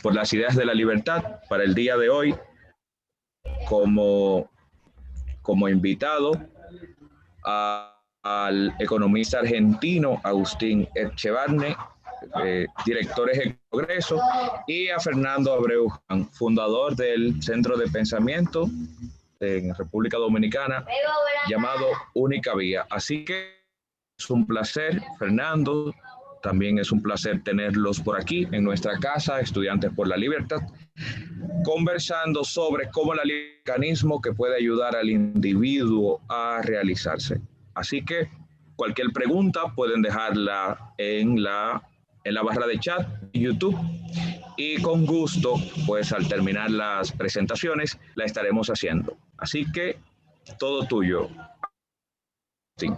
por las ideas de la libertad. Para el día de hoy, como invitado al economista argentino Agustín Etxebarne, director ejecutivo del Congreso, y a Fernando Abreu, fundador del Centro de Pensamiento en República Dominicana llamado Única Vía. Así que es un placer, Fernando, también es un placer tenerlos por aquí en nuestra casa, Estudiantes por la Libertad, conversando sobre cómo el mecanismo que puede ayudar al individuo a realizarse. Así que cualquier pregunta pueden dejarla en la barra de chat de YouTube, y con gusto, pues al terminar las presentaciones, la estaremos haciendo. Así que todo tuyo. Sí.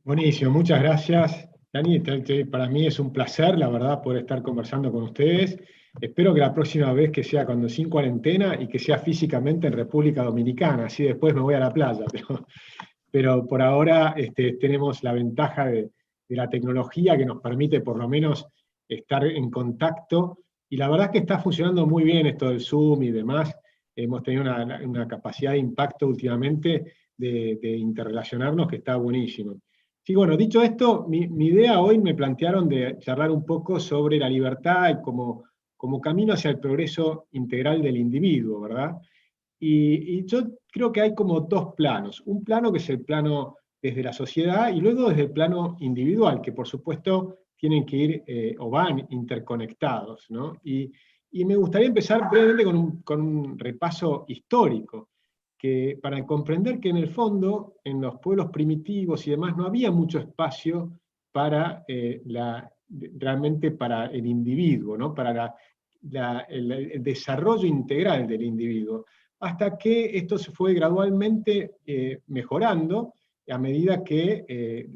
Buenísimo, muchas gracias, Dani. Para mí es un placer, la verdad, poder estar conversando con ustedes. Espero que la próxima vez que sea cuando sin cuarentena y que sea físicamente en República Dominicana, así después me voy a la playa. Pero por ahora tenemos la ventaja de la tecnología que nos permite por lo menos estar en contacto, y la verdad es que está funcionando muy bien esto del Zoom y demás. Hemos tenido una capacidad de impacto últimamente de interrelacionarnos que está buenísimo. Sí, bueno, dicho esto, mi idea hoy me plantearon de charlar un poco sobre la libertad y como camino hacia el progreso integral del individuo, ¿verdad? Y yo creo que hay como dos planos. Un plano que es el plano desde la sociedad, y luego desde el plano individual, que por supuesto tienen que ir o van interconectados, ¿no? Y me gustaría empezar brevemente con un repaso histórico, que para comprender que en el fondo, en los pueblos primitivos y demás, no había mucho espacio para realmente para el individuo, ¿no? Para el desarrollo integral del individuo, hasta que esto se fue gradualmente mejorando a medida que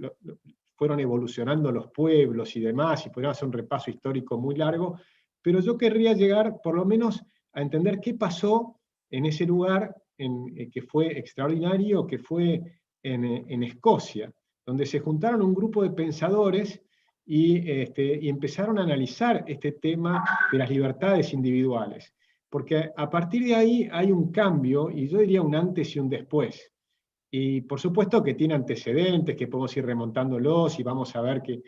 fueron evolucionando los pueblos y demás, y podríamos hacer un repaso histórico muy largo, pero yo querría llegar por lo menos a entender qué pasó en ese lugar que fue extraordinario, que fue en Escocia, donde se juntaron un grupo de pensadores y empezaron a analizar este tema de las libertades individuales. Porque a partir de ahí hay un cambio, y yo diría un antes y un después. Y por supuesto que tiene antecedentes, que podemos ir remontándolos, y vamos a ver que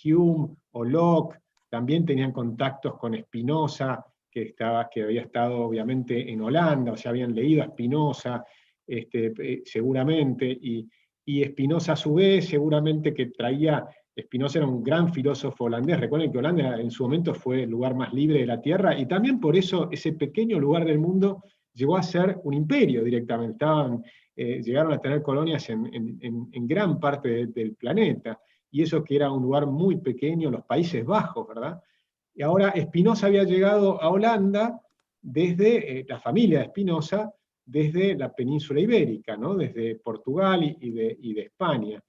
Hume o Locke también tenían contactos con Spinoza, que había estado obviamente en Holanda, o sea, habían leído a Spinoza seguramente, y Spinoza a su vez seguramente que traía. Spinoza era un gran filósofo holandés. Recuerden que Holanda en su momento fue el lugar más libre de la Tierra, y también por eso ese pequeño lugar del mundo llegó a ser un imperio directamente. Llegaron a tener colonias en gran parte del planeta, y eso que era un lugar muy pequeño, los Países Bajos, ¿verdad? Y ahora Spinoza había llegado a Holanda desde la familia de Spinoza, desde la península ibérica, ¿no? Desde Portugal y de España.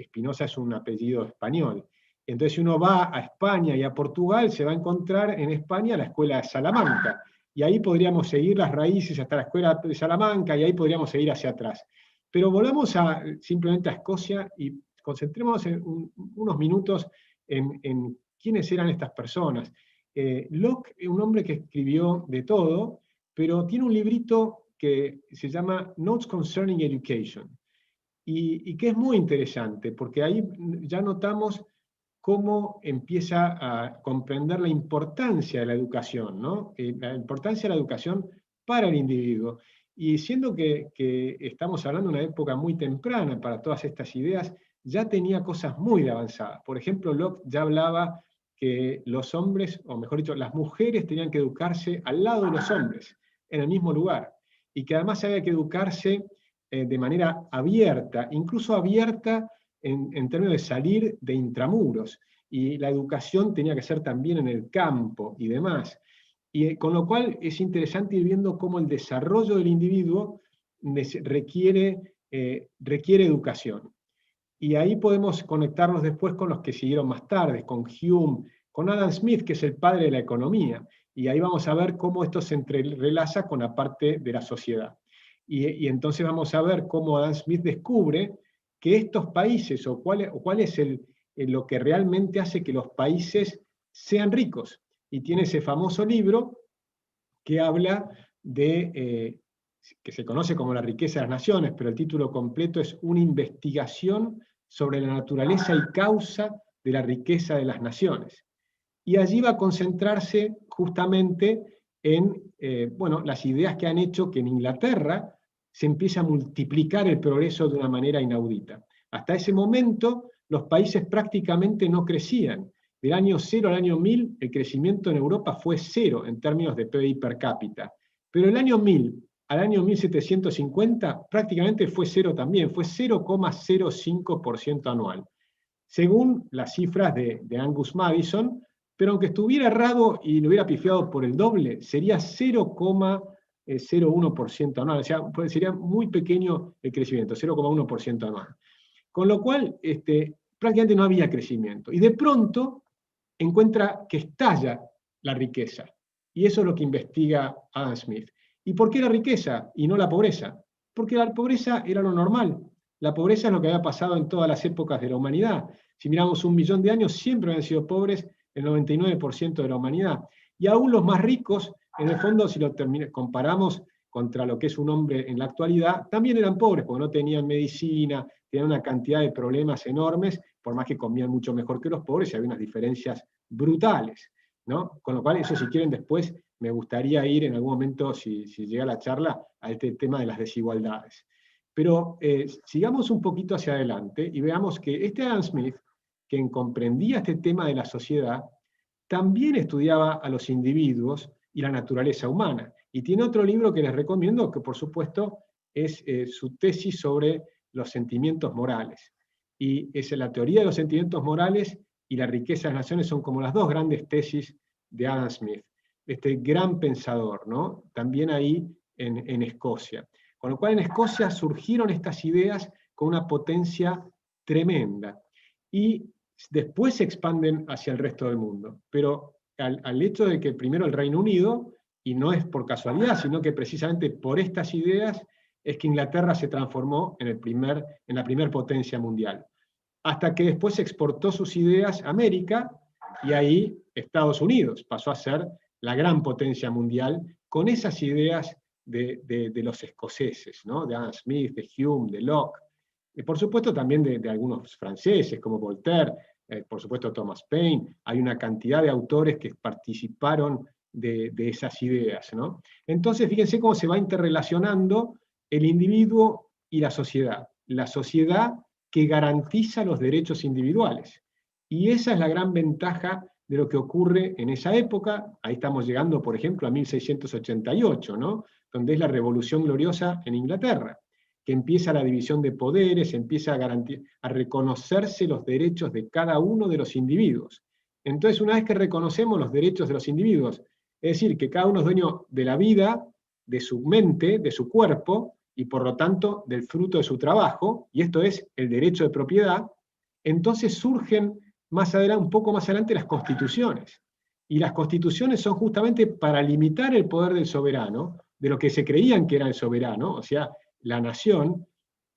Spinoza es un apellido español. Entonces, si uno va a España y a Portugal, se va a encontrar en España la escuela de Salamanca, y ahí podríamos seguir las raíces hasta la escuela de Salamanca, y ahí podríamos seguir hacia atrás. Pero volvamos simplemente a Escocia y concentrémonos unos minutos en quiénes eran estas personas. Locke es un hombre que escribió de todo, pero tiene un librito que se llama Notes Concerning Education, y que es muy interesante, porque ahí ya notamos cómo empieza a comprender la importancia de la educación, ¿no? La importancia de la educación para el individuo. Y siendo que estamos hablando de una época muy temprana para todas estas ideas, ya tenía cosas muy avanzadas. Por ejemplo, Locke ya hablaba que los hombres, o mejor dicho, las mujeres tenían que educarse al lado de los hombres, en el mismo lugar, y que además había que educarse de manera abierta, incluso abierta en términos de salir de intramuros, y la educación tenía que ser también en el campo y demás. Y con lo cual es interesante ir viendo cómo el desarrollo del individuo requiere educación. Y ahí podemos conectarnos después con los que siguieron más tarde, con Hume, con Adam Smith, que es el padre de la economía, y ahí vamos a ver cómo esto se entrelaza con la parte de la sociedad. Y entonces vamos a ver cómo Adam Smith descubre que estos países, o cuál es lo que realmente hace que los países sean ricos. y tiene ese famoso libro que habla de, que se conoce como La riqueza de las naciones, pero el título completo es Una investigación sobre la naturaleza y causa de la riqueza de las naciones. Y allí va a concentrarse justamente en bueno, las ideas que han hecho que en Inglaterra se empiece a multiplicar el progreso de una manera inaudita. Hasta ese momento los países prácticamente no crecían. Del año 0 al año 1000 el crecimiento en Europa fue 0 en términos de PIB per cápita. Pero del año 1000 al año 1750 prácticamente fue 0 también, fue 0,05% anual. Según las cifras de Angus Madison, pero aunque estuviera errado y lo hubiera pifiado por el doble, sería 0,01% anual, o sea, sería muy pequeño el crecimiento, 0,1% anual. Con lo cual, prácticamente no había crecimiento. Y de pronto encuentra que estalla la riqueza. Y eso es lo que investiga Adam Smith. ¿Y por qué la riqueza y no la pobreza? Porque la pobreza era lo normal. La pobreza es lo que había pasado en todas las épocas de la humanidad. Si miramos 1 millón de años, siempre habían sido pobres el 99% de la humanidad. Y aún los más ricos, en el fondo, si lo comparamos contra lo que es un hombre en la actualidad, también eran pobres, porque no tenían medicina, tenían una cantidad de problemas enormes, por más que comían mucho mejor que los pobres, y había unas diferencias brutales, ¿no? Con lo cual, eso si quieren después, me gustaría ir en algún momento, si llega la charla, a este tema de las desigualdades. Pero sigamos un poquito hacia adelante y veamos que este Adam Smith, quien comprendía este tema de la sociedad, también estudiaba a los individuos y la naturaleza humana. Y tiene otro libro que les recomiendo, que por supuesto es su tesis sobre los sentimientos morales. Y es la teoría de los sentimientos morales y la riqueza de las naciones son como las dos grandes tesis de Adam Smith, este gran pensador, ¿no? También ahí en Escocia. Con lo cual en Escocia surgieron estas ideas con una potencia tremenda. Y después se expanden hacia el resto del mundo. Pero al hecho de que primero el Reino Unido, y no es por casualidad, sino que precisamente por estas ideas, es que Inglaterra se transformó en la primer potencia mundial. Hasta que después exportó sus ideas a América, y ahí Estados Unidos pasó a ser la gran potencia mundial con esas ideas de los escoceses, ¿no? De Adam Smith, de Hume, de Locke, y por supuesto también de algunos franceses como Voltaire, por supuesto Thomas Paine. Hay una cantidad de autores que participaron de esas ideas, ¿no? Entonces fíjense cómo se va interrelacionando el individuo y la sociedad que garantiza los derechos individuales. Y esa es la gran ventaja de lo que ocurre en esa época. Ahí estamos llegando, por ejemplo, a 1688, ¿no? Donde es la Revolución Gloriosa en Inglaterra, que empieza la división de poderes, empieza a reconocerse los derechos de cada uno de los individuos. Entonces, una vez que reconocemos los derechos de los individuos, es decir, que cada uno es dueño de la vida, de su mente, de su cuerpo, y por lo tanto del fruto de su trabajo, y esto es el derecho de propiedad, entonces surgen un poco más adelante las constituciones. Y las constituciones son justamente para limitar el poder del soberano, de lo que se creían que era el soberano, o sea, la nación,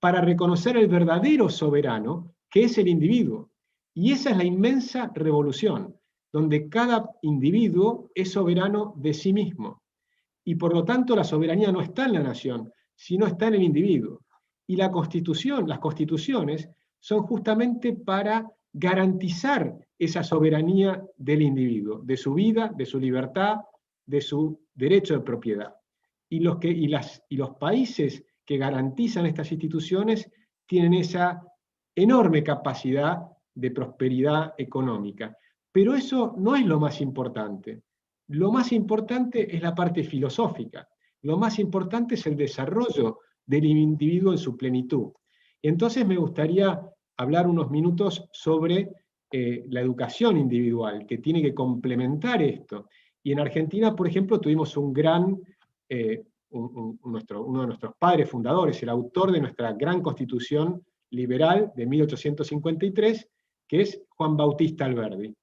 para reconocer el verdadero soberano, que es el individuo. Y esa es la inmensa revolución, donde cada individuo es soberano de sí mismo. Y por lo tanto la soberanía no está en la nación, sino está en el individuo. Y las constituciones son justamente para garantizar esa soberanía del individuo, de su vida, de su libertad, de su derecho de propiedad. Y los países que garantizan estas instituciones tienen esa enorme capacidad de prosperidad económica. Pero eso no es lo más importante. Lo más importante es la parte filosófica. Lo más importante es el desarrollo del individuo en su plenitud. Entonces me gustaría hablar unos minutos sobre la educación individual, que tiene que complementar esto. Y en Argentina, por ejemplo, tuvimos uno de nuestros padres fundadores, el autor de nuestra gran Constitución liberal de 1853, que es Juan Bautista Alberdi,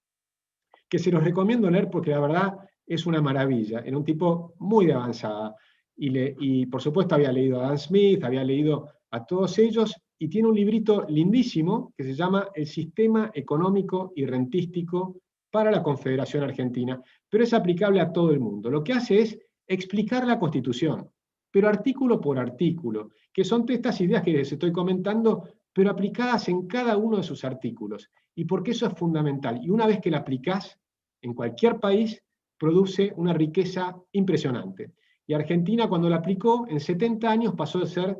que se los recomiendo leer porque la verdad es una maravilla. Era un tipo muy de avanzada. Y por supuesto había leído a Adam Smith, había leído a todos ellos, y tiene un librito lindísimo que se llama El sistema económico y rentístico para la Confederación Argentina, pero es aplicable a todo el mundo. Lo que hace es explicar la Constitución, pero artículo por artículo, que son estas ideas que les estoy comentando, pero aplicadas en cada uno de sus artículos. Y porque eso es fundamental. Y una vez que la aplicás en cualquier país, produce una riqueza impresionante. Y Argentina, cuando la aplicó, en 70 años pasó de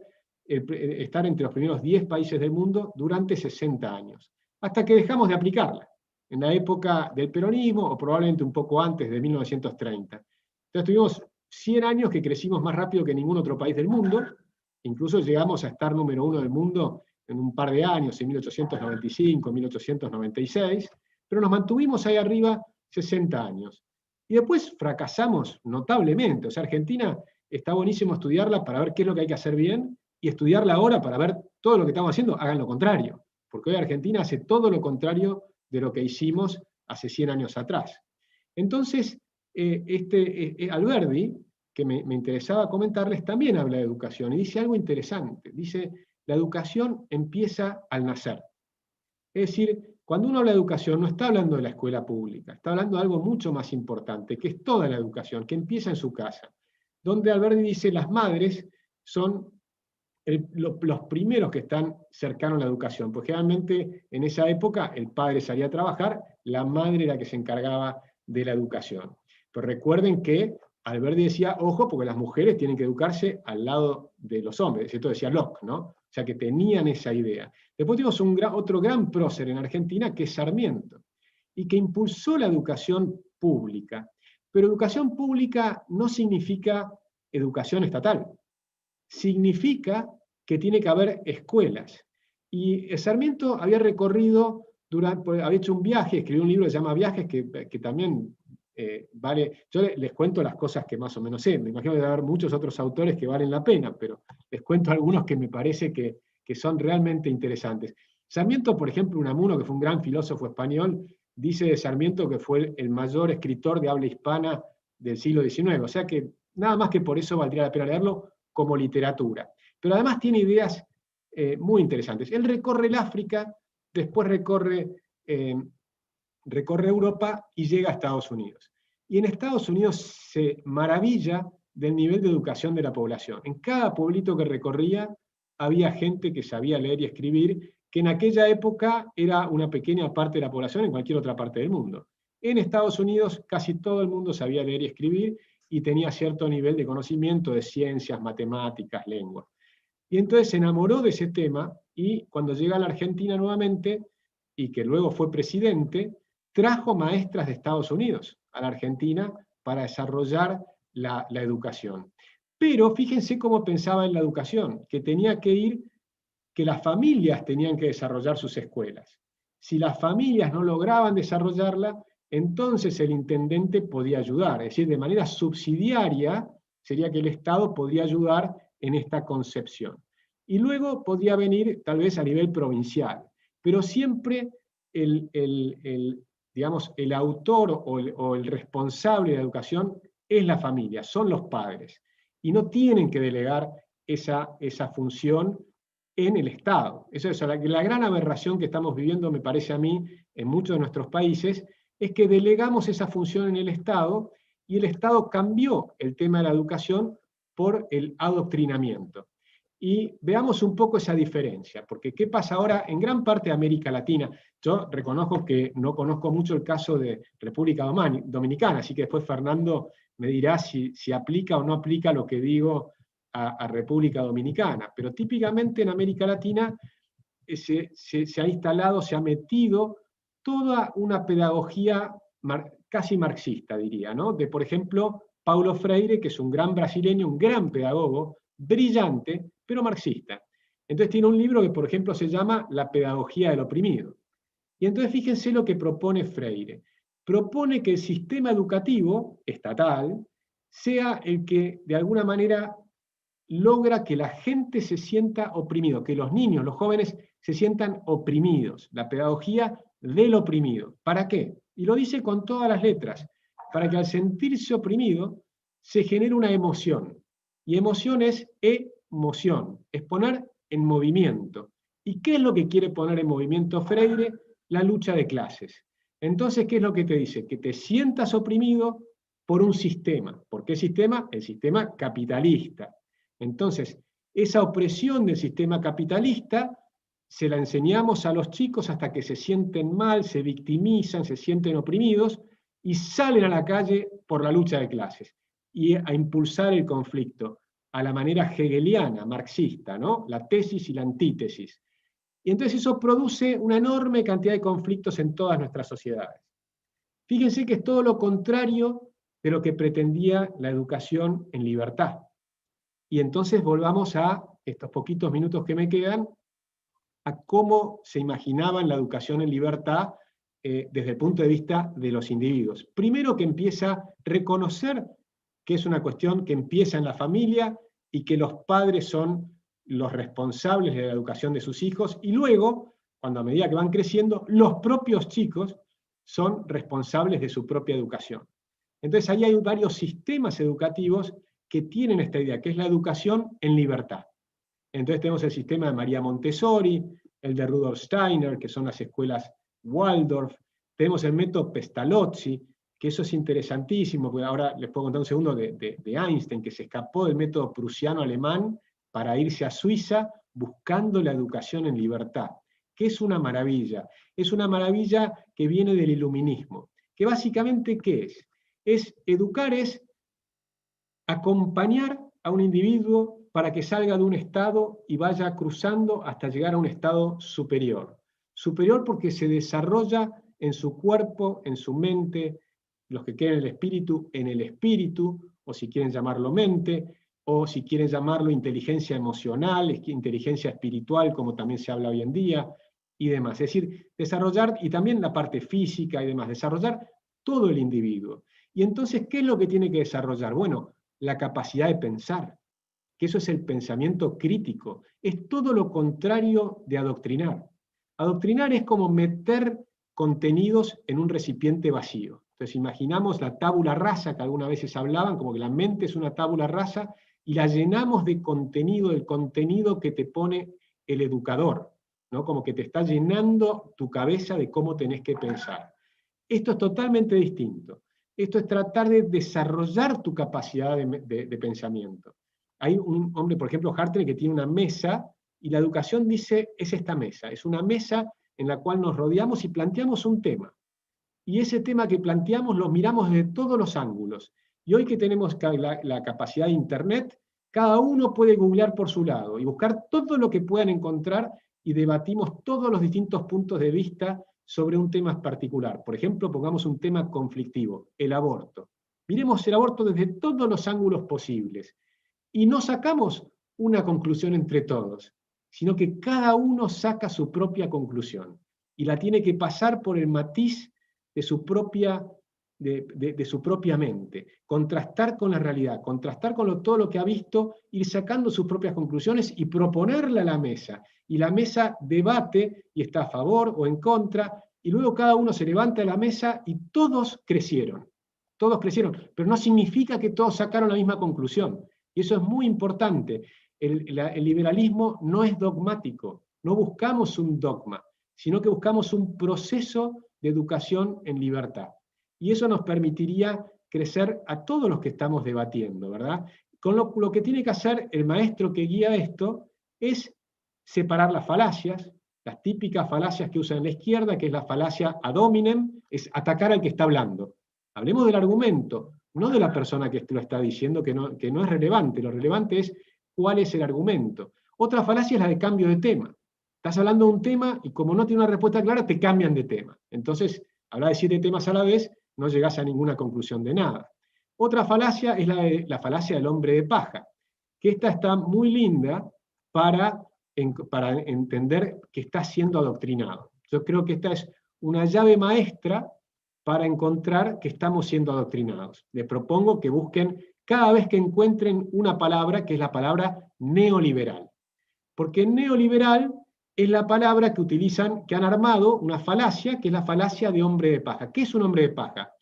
estar entre los primeros 10 países del mundo durante 60 años, hasta que dejamos de aplicarla, en la época del peronismo, o probablemente un poco antes de 1930. Entonces tuvimos 100 años que crecimos más rápido que ningún otro país del mundo, incluso llegamos a estar número 1 del mundo en un par de años, en 1895, 1896, pero nos mantuvimos ahí arriba 60 años. Y después fracasamos notablemente. O sea, Argentina está buenísimo estudiarla para ver qué es lo que hay que hacer bien, y estudiarla ahora para ver todo lo que estamos haciendo, hagan lo contrario. Porque hoy Argentina hace todo lo contrario de lo que hicimos hace 100 años atrás. Entonces, Alberdi, que me interesaba comentarles, también habla de educación y dice algo interesante. Dice, la educación empieza al nacer. Es decir, cuando uno habla de educación no está hablando de la escuela pública, está hablando de algo mucho más importante, que es toda la educación, que empieza en su casa. Donde Alberdi dice, las madres son los primeros que están cercanos a la educación, porque generalmente en esa época el padre salía a trabajar, la madre era la que se encargaba de la educación. Pero recuerden que Alberdi decía, ojo, porque las mujeres tienen que educarse al lado de los hombres, esto decía Locke, ¿no? O sea que tenían esa idea. Después tuvimos otro gran prócer en Argentina, que es Sarmiento, y que impulsó la educación pública. Pero educación pública no significa educación estatal. Significa que tiene que haber escuelas. Y Sarmiento había recorrido, había hecho un viaje, escribió un libro que se llama Viajes, que también vale. Yo les cuento las cosas que más o menos sé. Me imagino que debe haber muchos otros autores que valen la pena, pero les cuento algunos que me parece que son realmente interesantes. Sarmiento, por ejemplo, Unamuno, que fue un gran filósofo español, dice de Sarmiento que fue el mayor escritor de habla hispana del siglo XIX. O sea que nada más que por eso valdría la pena leerlo como literatura. Pero además tiene ideas muy interesantes. Él recorre el África, después recorre Europa y llega a Estados Unidos. Y en Estados Unidos se maravilla del nivel de educación de la población. En cada pueblito que recorría había gente que sabía leer y escribir, que en aquella época era una pequeña parte de la población en cualquier otra parte del mundo. En Estados Unidos casi todo el mundo sabía leer y escribir y tenía cierto nivel de conocimiento de ciencias, matemáticas, lengua. Y entonces se enamoró de ese tema, y cuando llega a la Argentina nuevamente, y que luego fue presidente, trajo maestras de Estados Unidos a la Argentina para desarrollar la educación. Pero fíjense cómo pensaba en la educación, que tenía que ir, que las familias tenían que desarrollar sus escuelas. Si las familias no lograban desarrollarla, entonces el intendente podía ayudar, es decir, de manera subsidiaria sería que el Estado podía ayudar en esta concepción. Y luego podía venir tal vez a nivel provincial, pero siempre digamos, el autor o el responsable de la educación es la familia, son los padres, y no tienen que delegar esa función en el Estado. Eso es la gran aberración que estamos viviendo, me parece a mí, en muchos de nuestros países, es que delegamos esa función en el Estado, y el Estado cambió el tema de la educación por el adoctrinamiento. Y veamos un poco esa diferencia, porque ¿qué pasa ahora en gran parte de América Latina? Yo reconozco que no conozco mucho el caso de República Dominicana, así que después Fernando me dirá si aplica o no aplica lo que digo a República Dominicana. Pero típicamente en América Latina se ha instalado, se ha metido toda una pedagogía casi marxista, diría, ¿no? De, por ejemplo, Paulo Freire, que es un gran brasileño, un gran pedagogo, brillante, pero marxista. Entonces tiene un libro que, por ejemplo, se llama La pedagogía del oprimido. Y entonces fíjense lo que propone Freire. Propone que el sistema educativo estatal sea el que, de alguna manera, logra que la gente se sienta oprimido, que los niños, los jóvenes, se sientan oprimidos. La pedagogía del oprimido. ¿Para qué? Y lo dice con todas las letras. Para que al sentirse oprimido se genere una emoción. Y emoción es emoción, es poner en movimiento. ¿Y qué es lo que quiere poner en movimiento Freire? La lucha de clases. Entonces, ¿qué es lo que te dice? Que te sientas oprimido por un sistema. ¿Por qué sistema? El sistema capitalista. Entonces, esa opresión del sistema capitalista se la enseñamos a los chicos hasta que se sienten mal, se victimizan, se sienten oprimidos y salen a la calle por la lucha de clases y a impulsar el conflicto a la manera hegeliana, marxista, ¿no? La tesis y la antítesis. Y entonces eso produce una enorme cantidad de conflictos en todas nuestras sociedades. Fíjense que es todo lo contrario de lo que pretendía la educación en libertad. Y entonces volvamos a estos poquitos minutos que me quedan, a cómo se imaginaban la educación en libertad desde el punto de vista de los individuos. Primero, que empieza a reconocer que es una cuestión que empieza en la familia y que los padres son los responsables de la educación de sus hijos, y luego, cuando a medida que van creciendo, los propios chicos son responsables de su propia educación. Entonces ahí hay varios sistemas educativos que tienen esta idea, que es la educación en libertad. Entonces tenemos el sistema de María Montessori, el de Rudolf Steiner, que son las escuelas Waldorf, tenemos el método Pestalozzi, que eso es interesantísimo, porque ahora les puedo contar un segundo de Einstein, que se escapó del método prusiano-alemán para irse a Suiza buscando la educación en libertad, que es una maravilla que viene del iluminismo, que básicamente, ¿qué es? Educar es acompañar a un individuo para que salga de un estado y vaya cruzando hasta llegar a un estado superior. Superior porque se desarrolla en su cuerpo, en su mente, los que quieren en el espíritu, o si quieren llamarlo mente, o si quieren llamarlo inteligencia emocional, inteligencia espiritual, como también se habla hoy en día, y demás. Es decir, desarrollar, y también la parte física y demás, desarrollar todo el individuo. Y entonces, ¿qué es lo que tiene que desarrollar? Bueno, la capacidad de pensar, que eso es el pensamiento crítico, es todo lo contrario de adoctrinar. Adoctrinar es como meter contenidos en un recipiente vacío. Entonces imaginamos la tabula rasa que algunas veces hablaban, como que la mente es una tabula rasa, y la llenamos de contenido, el contenido que te pone el educador, ¿no? Como que te está llenando tu cabeza de cómo tenés que pensar. Esto es totalmente distinto. Esto es tratar de desarrollar tu capacidad de pensamiento. Hay un hombre, por ejemplo, Hartley, que tiene una mesa, y la educación dice, es esta mesa, es una mesa en la cual nos rodeamos y planteamos un tema. Y ese tema que planteamos lo miramos desde todos los ángulos. Y hoy que tenemos la capacidad de Internet, cada uno puede googlear por su lado y buscar todo lo que puedan encontrar, y debatimos todos los distintos puntos de vista sobre un tema particular. Por ejemplo, pongamos un tema conflictivo, el aborto. Miremos el aborto desde todos los ángulos posibles. Y no sacamos una conclusión entre todos, sino que cada uno saca su propia conclusión y la tiene que pasar por el matiz de su propia mente, contrastar con la realidad, contrastar con todo lo que ha visto, ir sacando sus propias conclusiones y proponerla a la mesa. Y la mesa debate y está a favor o en contra, y luego cada uno se levanta de la mesa y todos crecieron, pero no significa que todos sacaron la misma conclusión. Y eso es muy importante. El liberalismo no es dogmático, no buscamos un dogma, sino que buscamos un proceso de educación en libertad. Y eso nos permitiría crecer a todos los que estamos debatiendo, ¿verdad? Con lo que tiene que hacer el maestro que guía esto es separar las falacias, las típicas falacias que usan en la izquierda, que es la falacia ad hominem, es atacar al que está hablando. Hablemos del argumento, no de la persona que lo está diciendo, que no es relevante. Lo relevante es cuál es el argumento. Otra falacia es la de cambio de tema. Estás hablando de un tema y como no tiene una respuesta clara, te cambian de tema. Entonces, hablar de 7 temas a la vez, no llegás a ninguna conclusión de nada. Otra falacia es la falacia del hombre de paja, que esta está muy linda para entender que está siendo adoctrinado. Yo creo que esta es una llave maestra para encontrar que estamos siendo adoctrinados. Les propongo que busquen cada vez que encuentren una palabra, que es la palabra neoliberal. Porque neoliberal es la palabra que utilizan, que han armado una falacia, que es la falacia de hombre de paja. ¿Qué es un hombre de paja?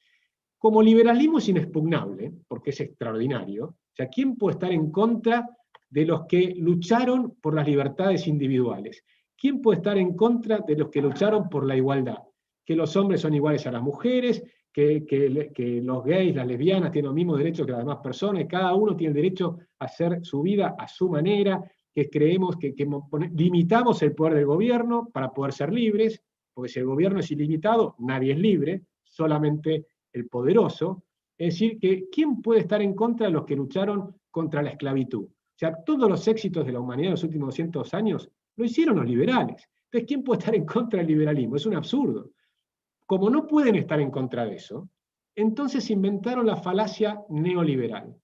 Como liberalismo es inexpugnable, porque es extraordinario, o sea, ¿quién puede estar en contra de los que lucharon por las libertades individuales? ¿Quién puede estar en contra de los que lucharon por la igualdad? que los hombres son iguales a las mujeres, que los gays, las lesbianas tienen los mismos derechos que las demás personas, cada uno tiene el derecho a hacer su vida a su manera, que creemos que limitamos el poder del gobierno para poder ser libres, porque si el gobierno es ilimitado, nadie es libre, solamente el poderoso. Es decir, que ¿quién puede estar en contra de los que lucharon contra la esclavitud? O sea, todos los éxitos de la humanidad en los últimos 200 años lo hicieron los liberales. Entonces, ¿quién puede estar en contra del liberalismo? Es un absurdo. Como no pueden estar en contra de eso, entonces inventaron la falacia neoliberal.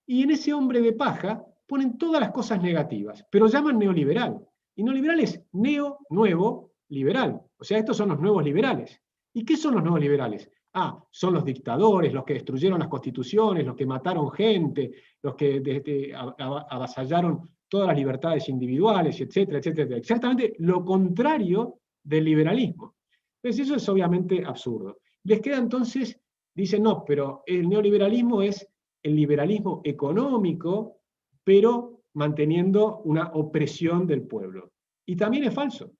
Y en ese hombre de paja ponen todas las cosas negativas, pero llaman neoliberal. Y neoliberal es neo, nuevo, liberal. O sea, estos son los nuevos liberales. ¿Y qué son los nuevos liberales? Son los dictadores, los que destruyeron las constituciones, los que mataron gente, los que avasallaron todas las libertades individuales, etcétera, etcétera. Exactamente lo contrario del liberalismo. Entonces eso es obviamente absurdo. Les queda entonces, dicen, no, pero el neoliberalismo es el liberalismo económico, pero manteniendo una opresión del pueblo. Y también es falso.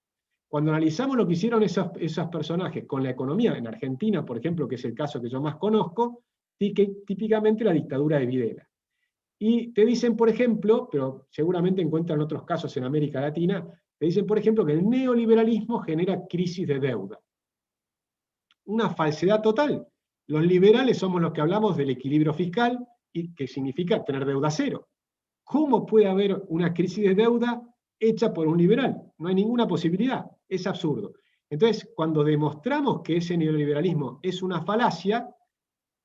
Cuando analizamos lo que hicieron esos personajes con la economía, en Argentina, por ejemplo, que es el caso que yo más conozco, típicamente la dictadura de Videla. Y te dicen, por ejemplo, pero seguramente encuentran otros casos en América Latina, te dicen, por ejemplo, que el neoliberalismo genera crisis de deuda. Una falsedad total. Los liberales somos los que hablamos del equilibrio fiscal, y que significa tener deuda cero. ¿Cómo puede haber una crisis de deuda hecha por un liberal? No hay ninguna posibilidad, es absurdo. Entonces, cuando demostramos que ese neoliberalismo es una falacia,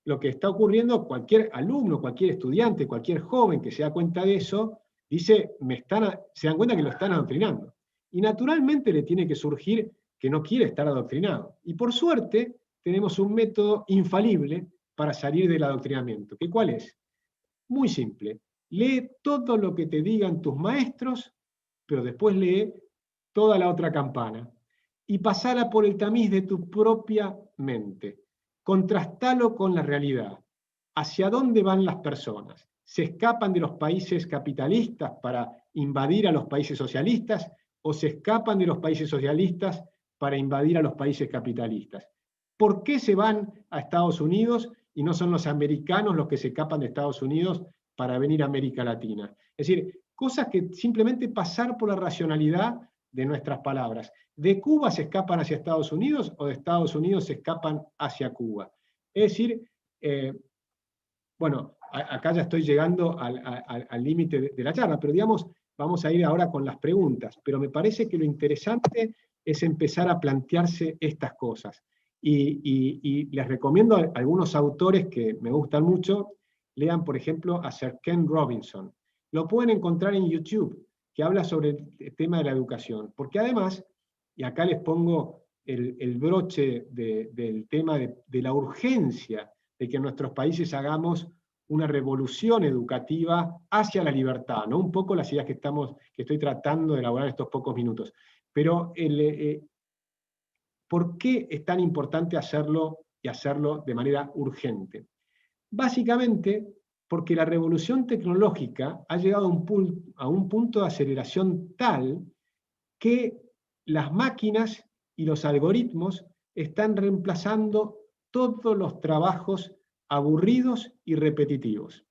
lo que está ocurriendo, cualquier alumno, cualquier estudiante, cualquier joven que se da cuenta de eso, dice, se dan cuenta que lo están adoctrinando. Y naturalmente le tiene que surgir que no quiere estar adoctrinado. Y por suerte, tenemos un método infalible para salir del adoctrinamiento. ¿Qué cuál es? Muy simple. Lee todo lo que te digan tus maestros, pero después lee toda la otra campana. Y pasala por el tamiz de tu propia mente. Contrastalo con la realidad. ¿Hacia dónde van las personas? ¿Se escapan de los países capitalistas para invadir a los países socialistas o se escapan de los países socialistas para invadir a los países capitalistas? ¿Por qué se van a Estados Unidos y no son los americanos los que se escapan de Estados Unidos para venir a América Latina? Es decir, cosas que simplemente pasar por la racionalidad de nuestras palabras. ¿De Cuba se escapan hacia Estados Unidos o de Estados Unidos se escapan hacia Cuba? Es decir, bueno, acá ya estoy llegando al límite de la charla, pero digamos, vamos a ir ahora con las preguntas. Pero me parece que lo interesante es empezar a plantearse estas cosas. Y les recomiendo a algunos autores que me gustan mucho. Lean, por ejemplo, a Sir Ken Robinson. Lo pueden encontrar en YouTube, que habla sobre el tema de la educación. Porque además, y acá les pongo el broche del tema de la urgencia de que en nuestros países hagamos una revolución educativa hacia la libertad, ¿no? Un poco las ideas que estoy tratando de elaborar en estos pocos minutos. Pero ¿por qué es tan importante hacerlo y hacerlo de manera urgente? Básicamente porque la revolución tecnológica ha llegado a un punto de aceleración tal que las máquinas y los algoritmos están reemplazando todos los trabajos aburridos y repetitivos.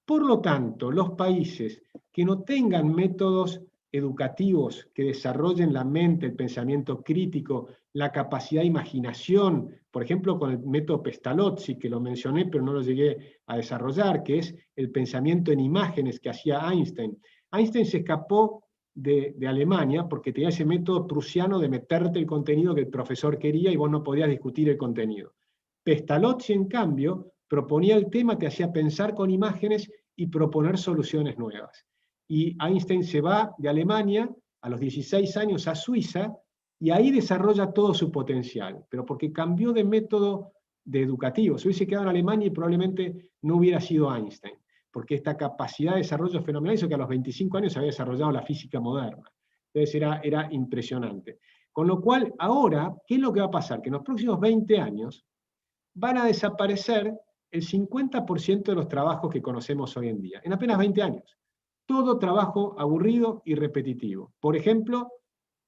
Por lo tanto, los países que no tengan métodos educativos que desarrollen la mente, el pensamiento crítico, la capacidad de imaginación, por ejemplo, con el método Pestalozzi, que lo mencioné pero no lo llegué a desarrollar, que es el pensamiento en imágenes que hacía Einstein. Einstein se escapó de Alemania porque tenía ese método prusiano de meterte el contenido que el profesor quería y vos no podías discutir el contenido. Pestalozzi, en cambio, proponía el tema, te hacía pensar con imágenes y proponer soluciones nuevas. Y Einstein se va de Alemania a los 16 años a Suiza y ahí desarrolla todo su potencial, pero porque cambió de método educativo. Se hubiese quedado en Alemania y probablemente no hubiera sido Einstein, porque esta capacidad de desarrollo fenomenal hizo que a los 25 años se había desarrollado la física moderna. Entonces era impresionante. Con lo cual, ahora, ¿qué es lo que va a pasar? Que en los próximos 20 años van a desaparecer el 50% de los trabajos que conocemos hoy en día, en apenas 20 años. Todo trabajo aburrido y repetitivo. Por ejemplo,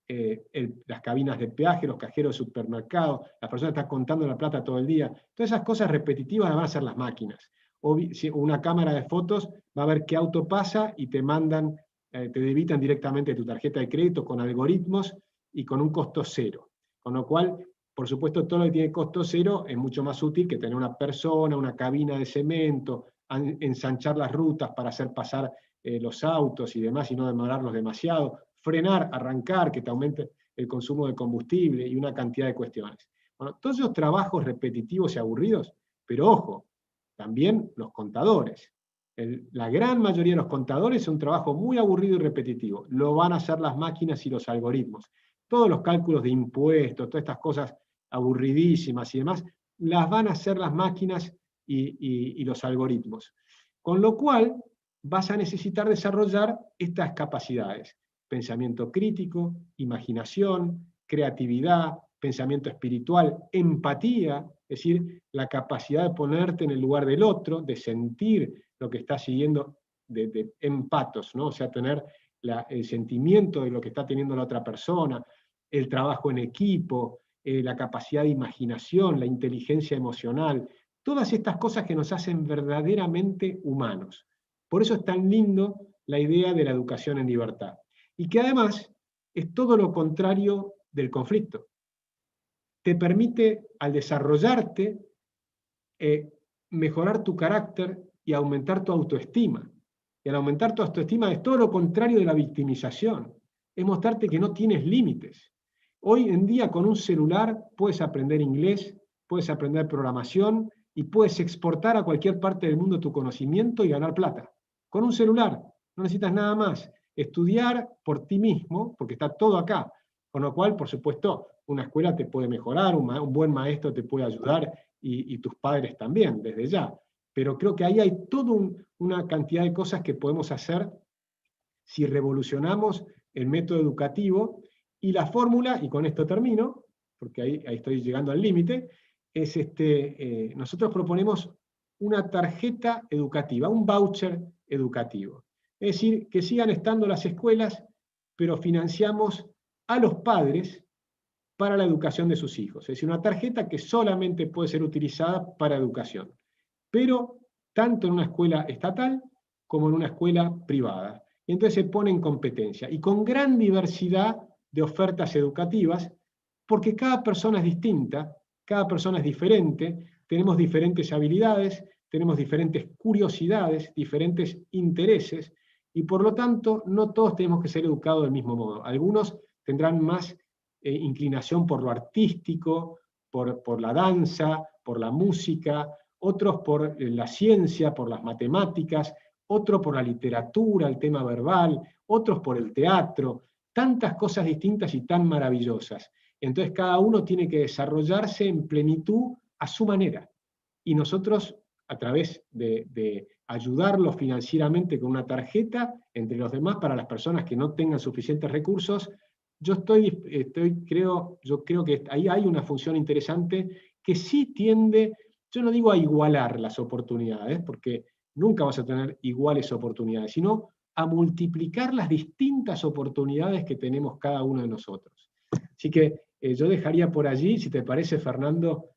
las cabinas de peaje, los cajeros de supermercado, las personas están contando la plata todo el día. Todas esas cosas repetitivas van a ser las máquinas. O si una cámara de fotos va a ver qué auto pasa y te mandan, te debitan directamente tu tarjeta de crédito con algoritmos y con un costo cero. Con lo cual, por supuesto, todo lo que tiene costo cero es mucho más útil que tener una persona, una cabina de cemento, ensanchar las rutas para hacer pasar los autos y demás y no demorarlos demasiado, frenar, arrancar, que te aumente el consumo de combustible y una cantidad de cuestiones. Bueno, todos esos trabajos repetitivos y aburridos, pero ojo, también los contadores. La gran mayoría de los contadores es un trabajo muy aburrido y repetitivo. Lo van a hacer las máquinas y los algoritmos. Todos los cálculos de impuestos, todas estas cosas aburridísimas y demás, las van a hacer las máquinas y los algoritmos. Con lo cual, vas a necesitar desarrollar estas capacidades: pensamiento crítico, imaginación, creatividad, pensamiento espiritual, empatía, es decir, la capacidad de ponerte en el lugar del otro, de sentir lo que está siguiendo, de empatos, ¿no? O sea, tener el sentimiento de lo que está teniendo la otra persona, el trabajo en equipo, la capacidad de imaginación, la inteligencia emocional, todas estas cosas que nos hacen verdaderamente humanos. Por eso es tan lindo la idea de la educación en libertad. Y que además es todo lo contrario del conflicto. Te permite, al desarrollarte, mejorar tu carácter y aumentar tu autoestima. Y al aumentar tu autoestima es todo lo contrario de la victimización. Es mostrarte que no tienes límites. Hoy en día con un celular puedes aprender inglés, puedes aprender programación y puedes exportar a cualquier parte del mundo tu conocimiento y ganar plata. Con un celular, no necesitas nada más. Estudiar por ti mismo, porque está todo acá. Con lo cual, por supuesto, una escuela te puede mejorar, un buen maestro te puede ayudar y tus padres también, desde ya. Pero creo que ahí hay toda una cantidad de cosas que podemos hacer si revolucionamos el método educativo. Y la fórmula, y con esto termino, porque ahí estoy llegando al límite, es nosotros proponemos una tarjeta educativa, un voucher educativo. Es decir, que sigan estando las escuelas, pero financiamos a los padres para la educación de sus hijos. Es decir, una tarjeta que solamente puede ser utilizada para educación, pero tanto en una escuela estatal como en una escuela privada. Y entonces se pone en competencia, y con gran diversidad de ofertas educativas, porque cada persona es distinta, cada persona es diferente, tenemos diferentes habilidades, tenemos diferentes curiosidades, diferentes intereses, y por lo tanto no todos tenemos que ser educados del mismo modo. Algunos tendrán más inclinación por lo artístico, por la danza, por la música, otros por la ciencia, por las matemáticas, otros por la literatura, el tema verbal, otros por el teatro, tantas cosas distintas y tan maravillosas. Entonces cada uno tiene que desarrollarse en plenitud a su manera. Y nosotros, a través de ayudarlos financieramente con una tarjeta, entre los demás, para las personas que no tengan suficientes recursos, yo creo que ahí hay una función interesante que sí tiende, yo no digo a igualar las oportunidades, porque nunca vas a tener iguales oportunidades, sino a multiplicar las distintas oportunidades que tenemos cada uno de nosotros. Así que yo dejaría por allí, si te parece, Fernando,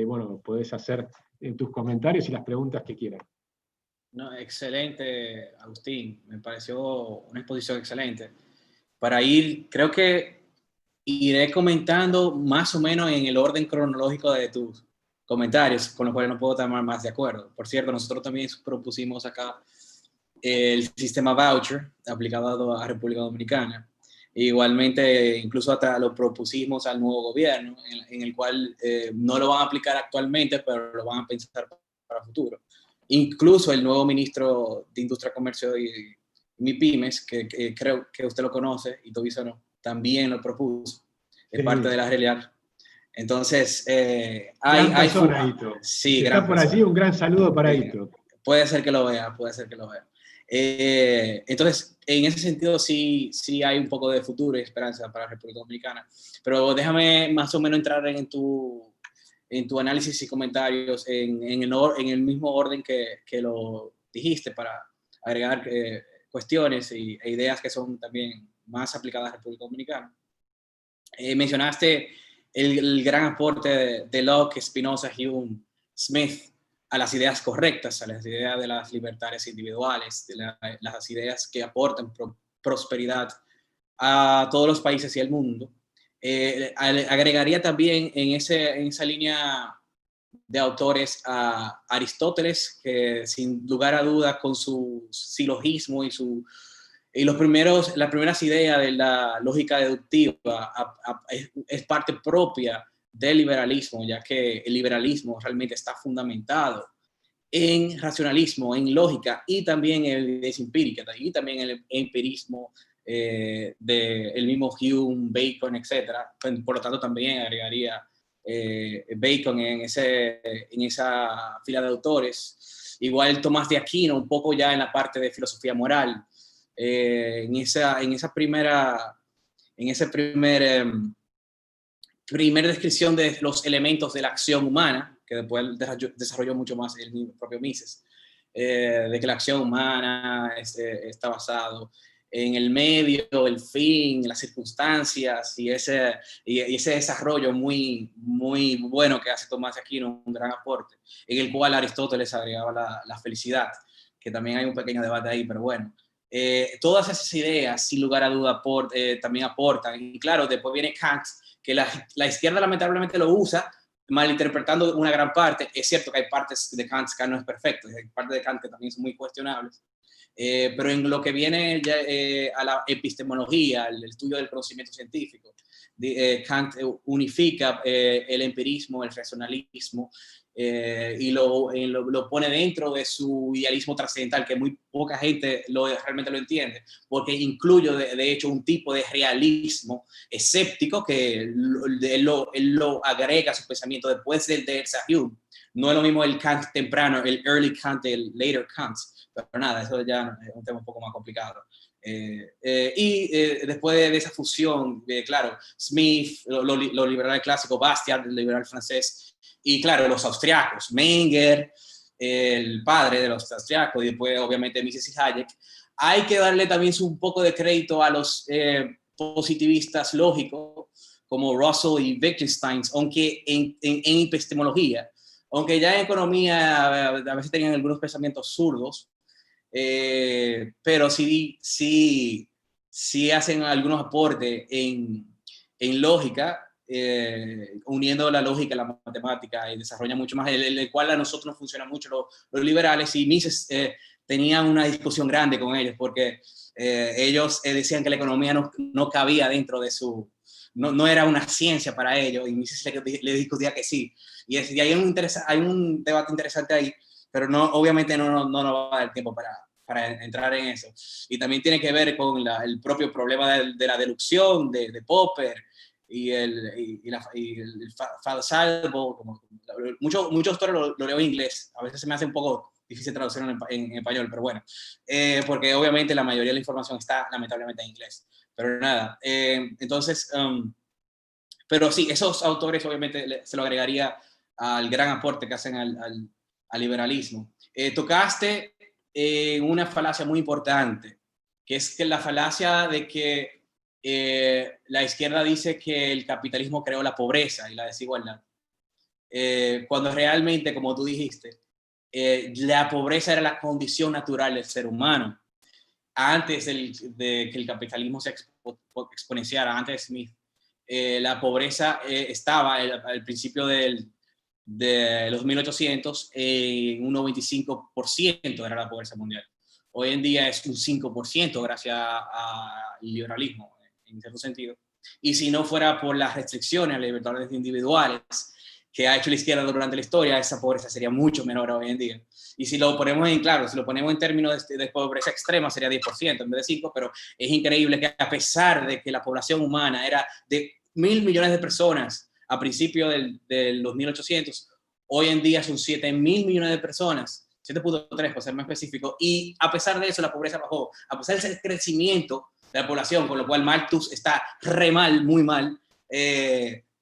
bueno, podés hacer tus comentarios y las preguntas que quieras. No, excelente, Agustín. Me pareció una exposición excelente. Para ir, creo que iré comentando más o menos en el orden cronológico de tus comentarios, con los cuales no puedo estar más de acuerdo. Por cierto, nosotros también propusimos acá el sistema voucher aplicado a República Dominicana. Igualmente, incluso hasta lo propusimos al nuevo gobierno, en el cual no lo van a aplicar actualmente, pero lo van a pensar para el futuro. Incluso el nuevo ministro de Industria, Comercio y MIPIMES, que creo que usted lo conoce, y Tobisono, también lo propuso. Es parte de la realidad. Entonces, gran persona, Ito. Sí, si gran está por persona. allí, un gran saludo para Ito. Puede ser que lo vea, puede ser que lo vea. Entonces, en ese sentido, sí hay un poco de futuro y esperanza para la República Dominicana. Pero déjame más o menos entrar en tu análisis y comentarios en el mismo orden que lo dijiste, para agregar cuestiones e ideas que son también más aplicadas a la República Dominicana. Mencionaste el gran aporte de Locke, Spinoza, Hume, Smith a las ideas correctas, a las ideas de las libertades individuales, de las ideas que aportan prosperidad a todos los países y al mundo. Agregaría también en esa línea de autores a Aristóteles, que sin lugar a dudas con su silogismo y las primeras ideas de la lógica deductiva es parte propia del liberalismo, ya que el liberalismo realmente está fundamentado en racionalismo, en lógica y también en evidencia empírica, y también en el empirismo del mismo Hume, Bacon, etc. Por lo tanto, también agregaría Bacon en esa fila de autores. Igual Tomás de Aquino, un poco ya en la parte de filosofía moral, en esa primera descripción de los elementos de la acción humana, que después desarrolló mucho más el propio Mises, de que la acción humana está basado en el medio, el fin, las circunstancias y ese desarrollo muy, muy bueno que hace Tomás de Aquino, un gran aporte, en el cual Aristóteles agregaba la felicidad, que también hay un pequeño debate ahí, pero bueno. Todas esas ideas, sin lugar a duda, también aportan. Y claro, después viene Kant, que la izquierda lamentablemente lo usa, malinterpretando una gran parte. Es cierto que hay partes de Kant que no es perfecto, hay partes de Kant que también son muy cuestionables. Pero en lo que viene ya, a la epistemología, el estudio del conocimiento científico, Kant unifica el empirismo, el racionalismo, y lo pone dentro de su idealismo trascendental, que muy poca gente realmente lo entiende, porque incluye de hecho un tipo de realismo escéptico que él lo agrega a su pensamiento después de Hume. No es lo mismo el Kant temprano, el early Kant, el later Kant, pero nada, eso ya es un tema un poco más complicado. Después de esa fusión, claro, Smith, lo liberal clásico, Bastiat, el liberal francés, y claro, los austriacos, Menger, el padre de los austriacos, y después obviamente Mises y Hayek. Hay que darle también un poco de crédito a los positivistas lógicos, como Russell y Wittgenstein, aunque en epistemología, aunque ya en economía a veces tenían algunos pensamientos zurdos, pero sí hacen algunos aportes en lógica, uniendo la lógica y la matemática, y desarrolla mucho más, el cual a nosotros nos funciona mucho los liberales, y Mises tenía una discusión grande con ellos, porque ellos decían que la economía no cabía dentro de no era una ciencia para ellos, y Mises le discutía que sí, y hay un debate interesante ahí, pero obviamente no nos va a dar tiempo para entrar en eso. Y también tiene que ver con el propio problema de la deducción de Popper, y el falsalvo, muchos autores lo leo en inglés, a veces se me hace un poco difícil traducirlo en español, pero bueno, porque obviamente la mayoría de la información está lamentablemente en inglés, pero nada, entonces, pero sí, esos autores obviamente se lo agregaría al gran aporte que hacen al liberalismo. Tocaste una falacia muy importante, que es que la falacia de que la izquierda dice que el capitalismo creó la pobreza y la desigualdad, cuando realmente, como tú dijiste, la pobreza era la condición natural del ser humano. Antes de que el capitalismo se exponenciara, antes de Smith, la pobreza estaba al principio de los 1800 en un 95% era la pobreza mundial. Hoy en día es un 5% gracias al liberalismo, en cierto sentido. Y si no fuera por las restricciones a las libertades individuales que ha hecho la izquierda durante la historia, esa pobreza sería mucho menor hoy en día. Y si lo ponemos en términos de pobreza extrema, sería 10% en vez de 5%, pero es increíble que a pesar de que la población humana era de 1.000 millones de personas a principios de los 1800, hoy en día son 7.000 millones de personas, 7.3 para ser más específico, y a pesar de eso la pobreza bajó, a pesar del crecimiento de la población, con lo cual Malthus está re mal, muy mal,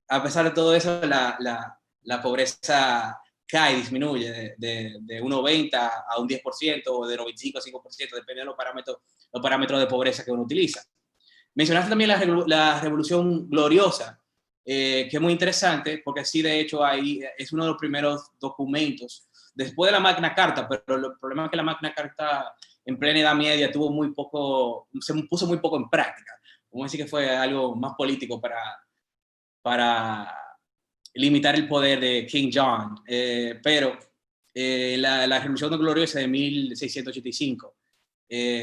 a pesar de todo eso la pobreza cae, disminuye de un 90 a un 10% o de 95 a 5%, depende de los parámetros de pobreza que uno utiliza. Mencionaste también la Revolución Gloriosa, que es muy interesante, porque sí, de hecho, ahí es uno de los primeros documentos, después de la Magna Carta, pero el problema es que la Magna Carta en plena Edad Media se puso muy poco en práctica. Vamos a decir que fue algo más político para limitar el poder de King John, pero la Revolución Gloriosa de 1685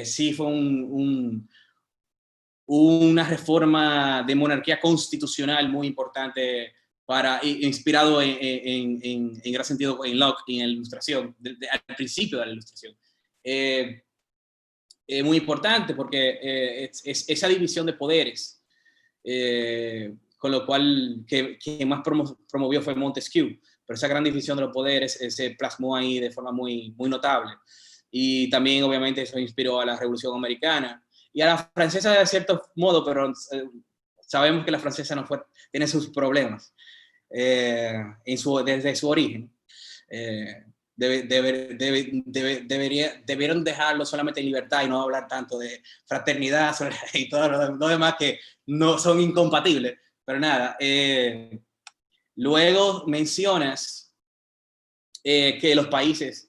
sí fue una reforma de monarquía constitucional muy importante, inspirado en gran sentido en Locke y en la Ilustración, al principio de la Ilustración. Muy importante porque es esa división de poderes, con lo cual que más promovió fue Montesquieu, pero esa gran división de los poderes se plasmó ahí de forma muy, muy notable. Y también obviamente eso inspiró a la Revolución Americana y a la francesa de cierto modo, pero sabemos que la francesa tiene sus problemas desde su origen. Debieron dejarlo solamente en libertad y no hablar tanto de fraternidad y todo lo demás que no son incompatibles. Pero nada, luego mencionas que los países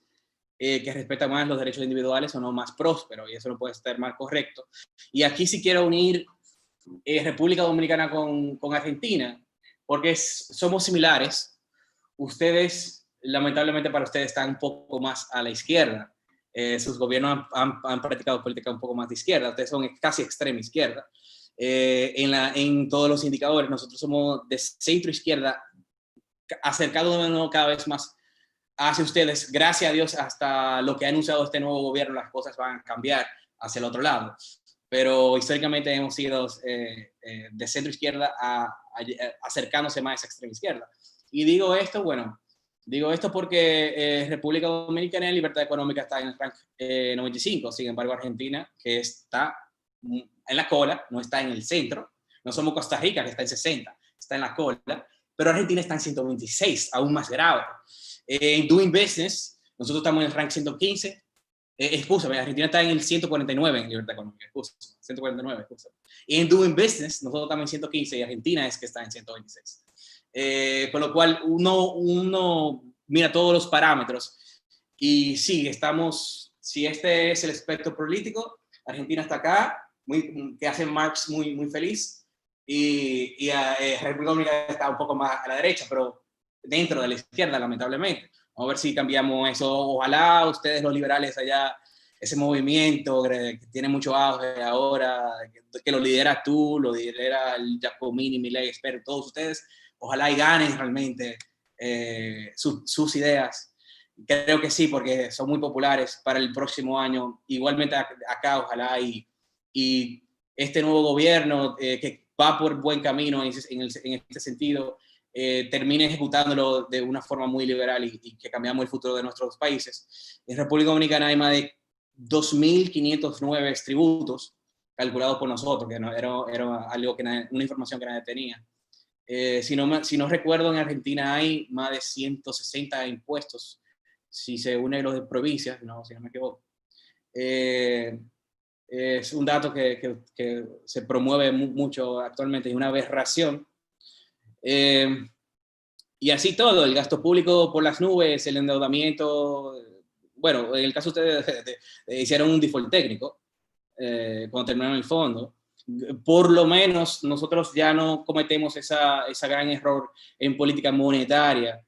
que respetan más los derechos individuales son los más prósperos, y eso no puede estar más correcto. Y aquí sí quiero unir República Dominicana con Argentina, porque somos similares. Ustedes, lamentablemente para ustedes, están un poco más a la izquierda. Sus gobiernos han practicado política un poco más de izquierda. Ustedes son casi extrema izquierda. En todos los indicadores, nosotros somos de centro izquierda, acercándonos cada vez más hacia ustedes. Gracias a Dios, hasta lo que ha anunciado este nuevo gobierno, las cosas van a cambiar hacia el otro lado. Pero históricamente hemos sido de centro izquierda acercándose más a esa extrema izquierda. Y digo esto porque República Dominicana en libertad económica está en el rank 95, sin embargo Argentina, que está en la cola, no está en el centro, no somos Costa Rica, que está en 60, está en la cola, pero Argentina está en 126, aún más grave. En Doing Business, nosotros estamos en el rank 115, Argentina está en el 149 en libertad económica, 149, y en Doing Business, nosotros estamos en 115 y Argentina es que está en 126. Con lo cual uno mira todos los parámetros y sí, si este es el espectro político, Argentina está acá, que hace Marx muy, muy feliz, y República Dominicana está un poco más a la derecha, pero dentro de la izquierda, lamentablemente. Vamos a ver si cambiamos eso. Ojalá ustedes, los liberales allá, ese movimiento que tiene mucho auge ahora, que lo lideras tú, lo lidera el Giacomini, Milei, espero, todos ustedes, ojalá y ganen realmente sus ideas. Creo que sí, porque son muy populares para el próximo año. Igualmente acá, ojalá y este nuevo gobierno que va por buen camino en este sentido, termine ejecutándolo de una forma muy liberal y que cambiamos el futuro de nuestros países. En República Dominicana hay más de 2.509 tributos calculados por nosotros, que era algo una información que nadie tenía. Si no recuerdo, en Argentina hay más de 160 impuestos, si se une los de provincias, si no me equivoco. Es un dato que se promueve mucho actualmente, es una aberración. Y así todo, el gasto público por las nubes, el endeudamiento. Bueno, en el caso de ustedes hicieron un default técnico cuando terminaron el fondo. Por lo menos nosotros ya no cometemos esa gran error en política monetaria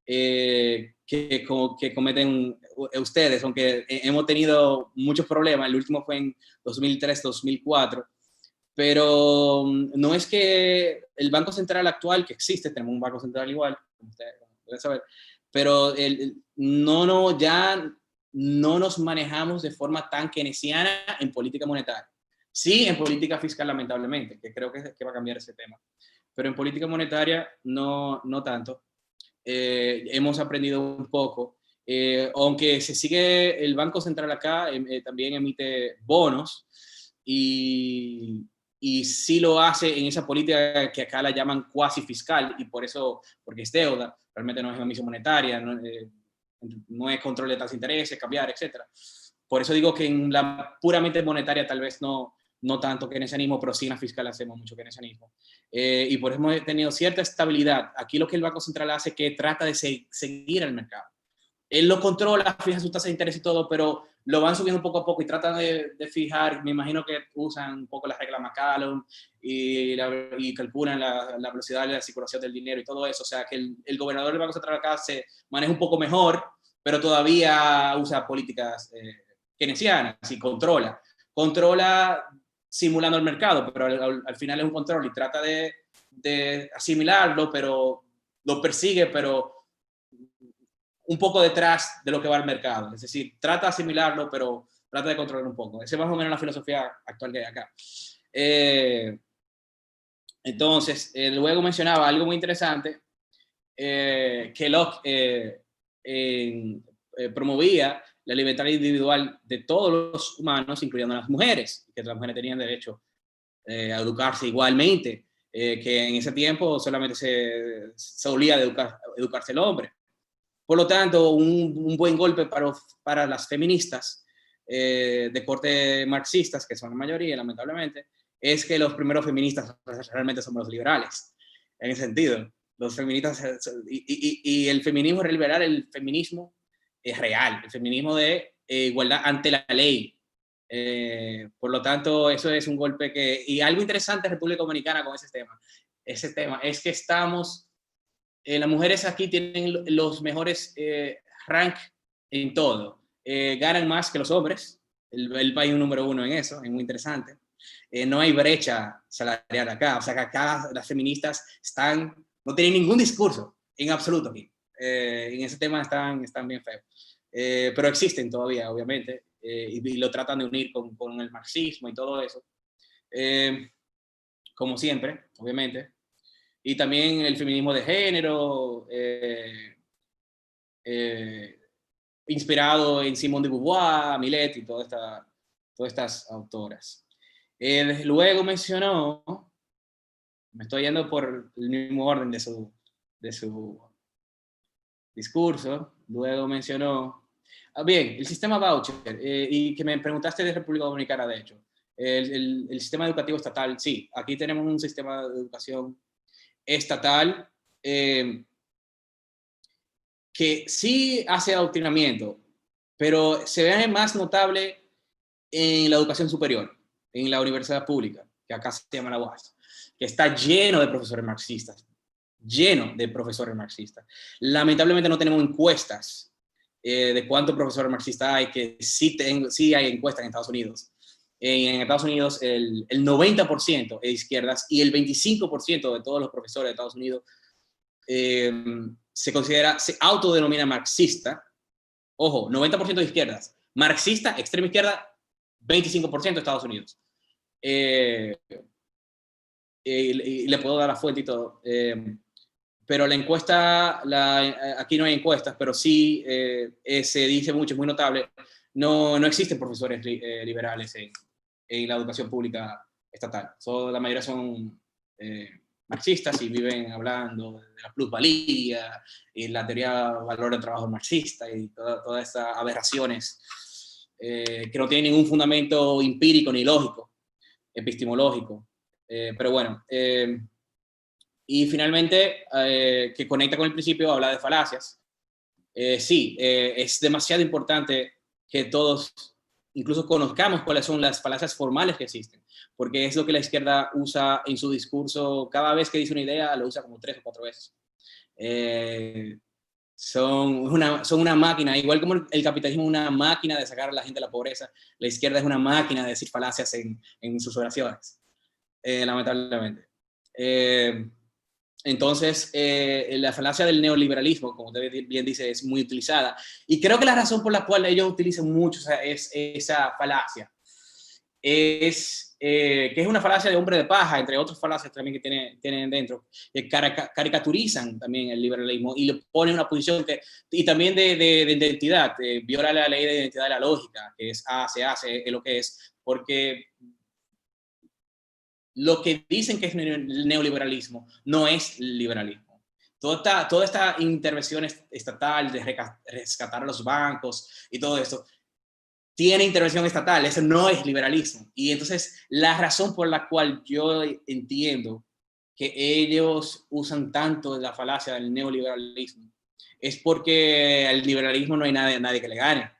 que cometen ustedes, aunque hemos tenido muchos problemas. El último fue en 2003-2004. Pero no es que el Banco Central actual, que existe, tenemos un Banco Central igual, como ustedes deben saber, pero ya no nos manejamos de forma tan keynesiana en política monetaria. Sí, en política fiscal, lamentablemente, que creo que va a cambiar ese tema. Pero en política monetaria no tanto. Hemos aprendido un poco. Aunque se sigue, el Banco Central acá también emite bonos y sí lo hace en esa política que acá la llaman cuasi fiscal, y porque es deuda, realmente no es emisión monetaria, no es control de tasas de intereses, cambiar, etc. Por eso digo que en la puramente monetaria tal vez no no tanto keynesianismo, pero sí en la fiscal hacemos mucho keynesianismo. Y por eso hemos tenido cierta estabilidad. Aquí lo que el Banco Central hace es que trata de seguir el mercado. Él lo controla, fija su tasa de interés y todo, pero lo van subiendo poco a poco y tratan de fijar, me imagino que usan un poco la regla McCallum y calculan la velocidad de la circulación del dinero y todo eso. O sea, que el gobernador del Banco Central acá se maneja un poco mejor, pero todavía usa políticas keynesianas y controla. Controla simulando el mercado, pero al final es un control y trata de asimilarlo, pero lo persigue, pero un poco detrás de lo que va al mercado. Es decir, trata de asimilarlo, pero trata de controlar un poco. Esa es más o menos la filosofía actual que hay acá. Entonces, luego mencionaba algo muy interesante, que Locke promovía la libertad individual de todos los humanos, incluyendo a las mujeres, que las mujeres tenían derecho a educarse igualmente, que en ese tiempo solamente se solía educarse el hombre. Por lo tanto, un buen golpe para las feministas de corte marxistas, que son la mayoría, lamentablemente, es que los primeros feministas realmente somos los liberales. En ese sentido, los feministas y el feminismo liberal, el feminismo es real, el feminismo de igualdad ante la ley. Por lo tanto, eso es un golpe que... Y algo interesante en República Dominicana con ese tema es que estamos... las mujeres aquí tienen los mejores rank en todo. Ganan más que los hombres. El país número 1 en eso, es muy interesante. No hay brecha salarial acá. O sea, que acá las feministas no tienen ningún discurso, en absoluto aquí. En ese tema están bien feos. Pero existen todavía, obviamente, y lo tratan de unir con el marxismo y todo eso. Como siempre, obviamente. Y también el feminismo de género, inspirado en Simone de Beauvoir, Milet y todas estas autoras. Luego mencionó, me estoy yendo por el mismo orden de su discurso, luego mencionó, bien, el sistema voucher, y que me preguntaste de República Dominicana, de hecho, el sistema educativo estatal, sí, aquí tenemos un sistema de educación estatal que sí hace adoctrinamiento, pero se ve más notable en la educación superior, en la universidad pública, que acá se llama la UAS, que está lleno de profesores marxistas, Lamentablemente no tenemos encuestas de cuántos profesores marxistas hay, que sí hay encuestas en Estados Unidos. En Estados Unidos el 90% es de izquierdas y el 25% de todos los profesores de Estados Unidos se autodenomina marxista. Ojo, 90% de izquierdas. Marxista, extrema izquierda, 25% de Estados Unidos. Y le puedo dar la fuente y todo. Pero la encuesta, aquí no hay encuestas, pero sí se dice mucho, es muy notable, no existen profesores liberales en la educación pública estatal. La mayoría son marxistas y viven hablando de la plusvalía y la teoría del valor del trabajo marxista y todas estas aberraciones que no tienen ningún fundamento empírico ni lógico, epistemológico. Pero bueno, y finalmente, que conecta con el principio, habla de falacias. Sí, es demasiado importante que todos incluso conozcamos cuáles son las falacias formales que existen, porque es lo que la izquierda usa en su discurso. Cada vez que dice una idea, lo usa como 3 o 4 veces. Son una máquina, igual como el capitalismo es una máquina de sacar a la gente de la pobreza, la izquierda es una máquina de decir falacias en sus oraciones, lamentablemente. Entonces, la falacia del neoliberalismo, como usted bien dice, es muy utilizada. Y creo que la razón por la cual ellos utilizan mucho esa falacia es que es una falacia de hombre de paja, entre otras falacias también que tienen dentro, que caricaturizan también el liberalismo y le ponen una posición y también de identidad, viola la ley de identidad de la lógica, que es A, se hace, es lo que es, porque lo que dicen que es neoliberalismo no es liberalismo. Toda esta intervención estatal de rescatar a los bancos y todo esto tiene intervención estatal, eso no es liberalismo. Y entonces la razón por la cual yo entiendo que ellos usan tanto la falacia del neoliberalismo es porque al liberalismo no hay nadie que le gane.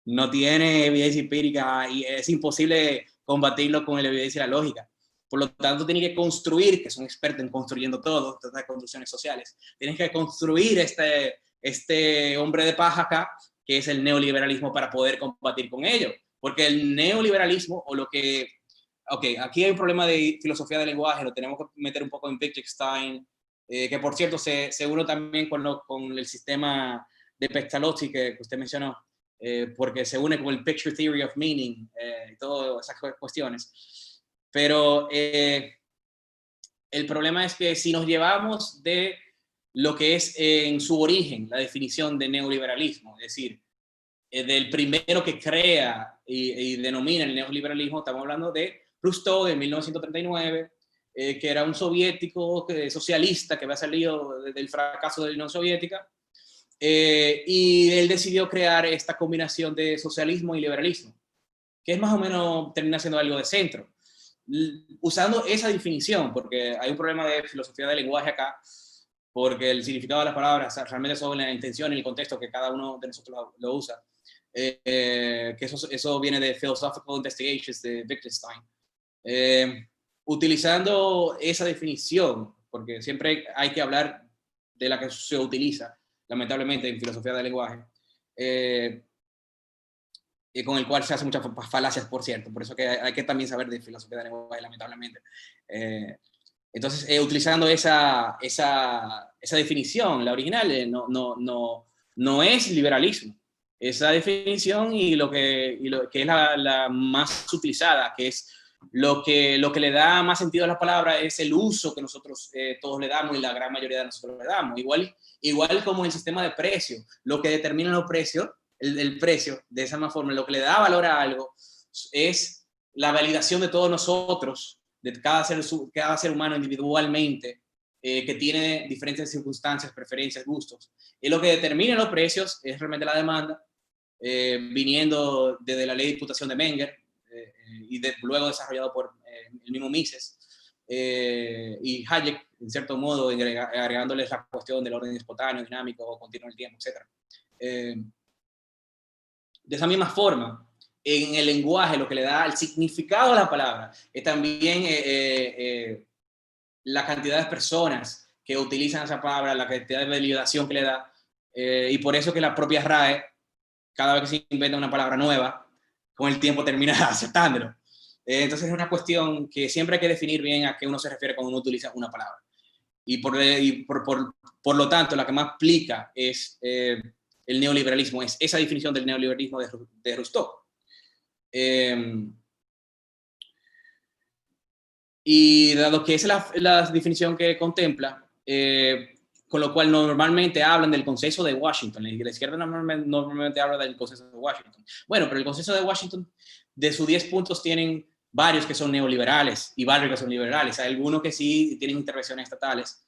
No tiene evidencia empírica y es imposible combatirlo con la evidencia y la lógica. Por lo tanto, tienen que construir, que son expertos en construyendo todo, estas construcciones sociales, tienen que construir este hombre de paja acá, que es el neoliberalismo, para poder combatir con ello. Porque el neoliberalismo, o lo que... Ok, aquí hay un problema de filosofía del lenguaje, lo tenemos que meter un poco en Wittgenstein, que por cierto se une también con el sistema de Pestalozzi que usted mencionó, porque se une con el Picture Theory of Meaning y todas esas cuestiones. Pero el problema es que si nos llevamos de lo que es en su origen la definición de neoliberalismo, es decir, del primero que crea y denomina el neoliberalismo, estamos hablando de Rousseau en 1939, que era un soviético socialista que había salido del fracaso de la Unión Soviética, y él decidió crear esta combinación de socialismo y liberalismo, que es más o menos, termina siendo algo de centro. Usando esa definición, porque hay un problema de filosofía del lenguaje acá, porque el significado de las palabras realmente son la intención y el contexto que cada uno de nosotros lo usa. Que eso viene de Philosophical Investigations de Wittgenstein. Utilizando esa definición, porque siempre hay que hablar de la que se utiliza, lamentablemente, en filosofía del lenguaje, con el cual se hacen muchas falacias, por cierto, por eso que hay que también saber de filosofía del lenguaje, lamentablemente. Entonces, utilizando esa definición, la original, no es liberalismo. Esa definición y lo que es la más utilizada, que es lo que le da más sentido a la palabra, es el uso que nosotros todos le damos y la gran mayoría de nosotros le damos. Igual como el sistema de precios, lo que determina los precios, el precio, de esa misma forma, lo que le da valor a algo es la validación de todos nosotros, de cada ser humano individualmente, que tiene diferentes circunstancias, preferencias, gustos. Y lo que determina los precios es realmente la demanda, viniendo desde la ley de imputación de Menger, y luego desarrollado por el mismo Mises, y Hayek, en cierto modo, agregándoles la cuestión del orden espontáneo, dinámico, continuo en el tiempo, etc. De esa misma forma, en el lenguaje, lo que le da el significado a la palabra es también la cantidad de personas que utilizan esa palabra, la cantidad de validación que le da, y por eso que la propia RAE, cada vez que se inventa una palabra nueva, con el tiempo termina aceptándolo. Entonces es una cuestión que siempre hay que definir bien a qué uno se refiere cuando uno utiliza una palabra. Y por lo tanto, la que más explica es el neoliberalismo, es esa definición del neoliberalismo de Rousseau. Y dado que esa es la definición que contempla, con lo cual normalmente hablan del consenso de Washington. La izquierda normalmente habla del consenso de Washington. Bueno, pero el consenso de Washington, de sus 10 puntos, tienen varios que son neoliberales y varios que son liberales. Hay algunos que sí tienen intervenciones estatales.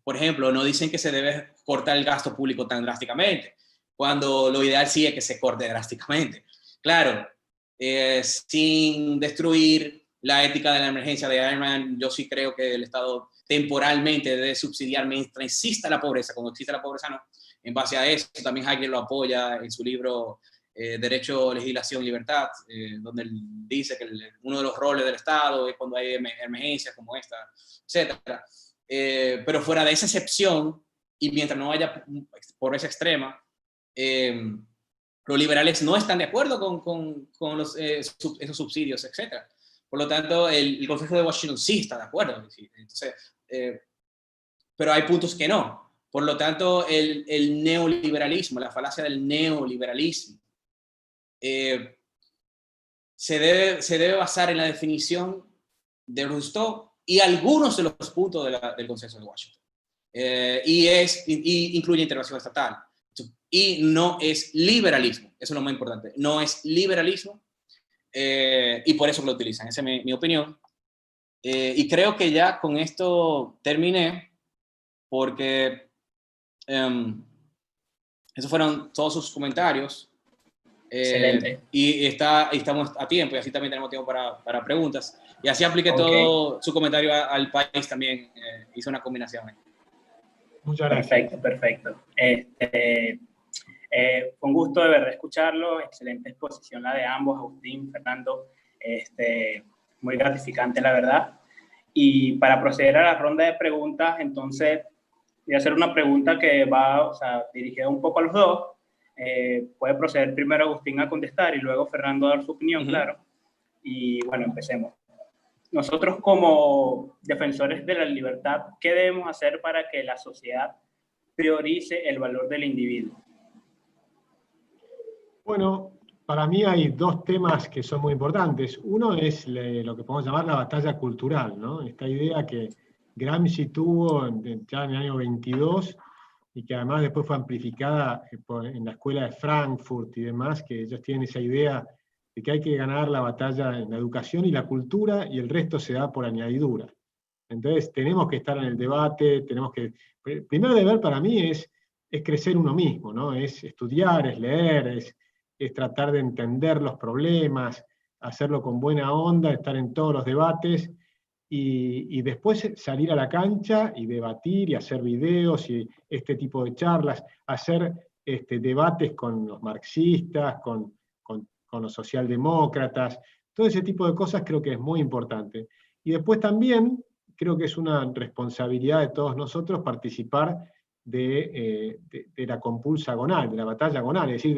Por ejemplo, no dicen que se debe cortar el gasto público tan drásticamente, cuando lo ideal sí es que se corte drásticamente. Claro, sin destruir la ética de la emergencia de Ayn Rand, yo sí creo que el Estado temporalmente debe subsidiar mientras exista la pobreza. Cuando existe la pobreza, no. En base a eso, también Hayek lo apoya en su libro Derecho, Legislación y Libertad, donde él dice que uno de los roles del Estado es cuando hay emergencias como esta, etc. Pero fuera de esa excepción, y mientras no haya pobreza extrema, los liberales no están de acuerdo con esos subsidios, etc. Por lo tanto, el Consejo de Washington sí está de acuerdo. Entonces, pero hay puntos que no. Por lo tanto, el neoliberalismo, la falacia del neoliberalismo, se debe basar en la definición de Rousseau y algunos de los puntos del Consejo de Washington. Y incluye intervención estatal. Y no es liberalismo, eso es lo más importante, no es liberalismo, y por eso lo utilizan, esa es mi opinión. Y creo que ya con esto terminé, porque esos fueron todos sus comentarios. Excelente. Y estamos a tiempo, y así también tenemos tiempo para preguntas. Y así apliqué Ok. todo su comentario al país también. Hizo una combinación. Muchas gracias. Perfecto, perfecto. Fue un gusto de verdad escucharlo, excelente exposición la de ambos, Agustín, Fernando, muy gratificante la verdad. Y para proceder a la ronda de preguntas, entonces voy a hacer una pregunta que va, o sea, dirigida un poco a los dos. Puede proceder primero Agustín a contestar y luego Fernando a dar su opinión, claro. Y bueno, empecemos. Nosotros como defensores de la libertad, ¿qué debemos hacer para que la sociedad priorice el valor del individuo? Bueno, para mí hay dos temas que son muy importantes. Uno es lo que podemos llamar la batalla cultural, ¿no? Esta idea que Gramsci tuvo ya en el año 22 y que además después fue amplificada en la escuela de Frankfurt y demás, que ellos tienen esa idea de que hay que ganar la batalla en la educación y la cultura y el resto se da por añadidura. Entonces tenemos que estar en el debate, tenemos que... El primer deber para mí es crecer uno mismo, ¿no? Es estudiar, es leer, es tratar de entender los problemas, hacerlo con buena onda, estar en todos los debates y después salir a la cancha y debatir y hacer videos y este tipo de charlas, hacer debates con los marxistas, con los socialdemócratas, todo ese tipo de cosas creo que es muy importante. Y después también creo que es una responsabilidad de todos nosotros participar de la compulsa agonal, de la batalla agonal, es decir,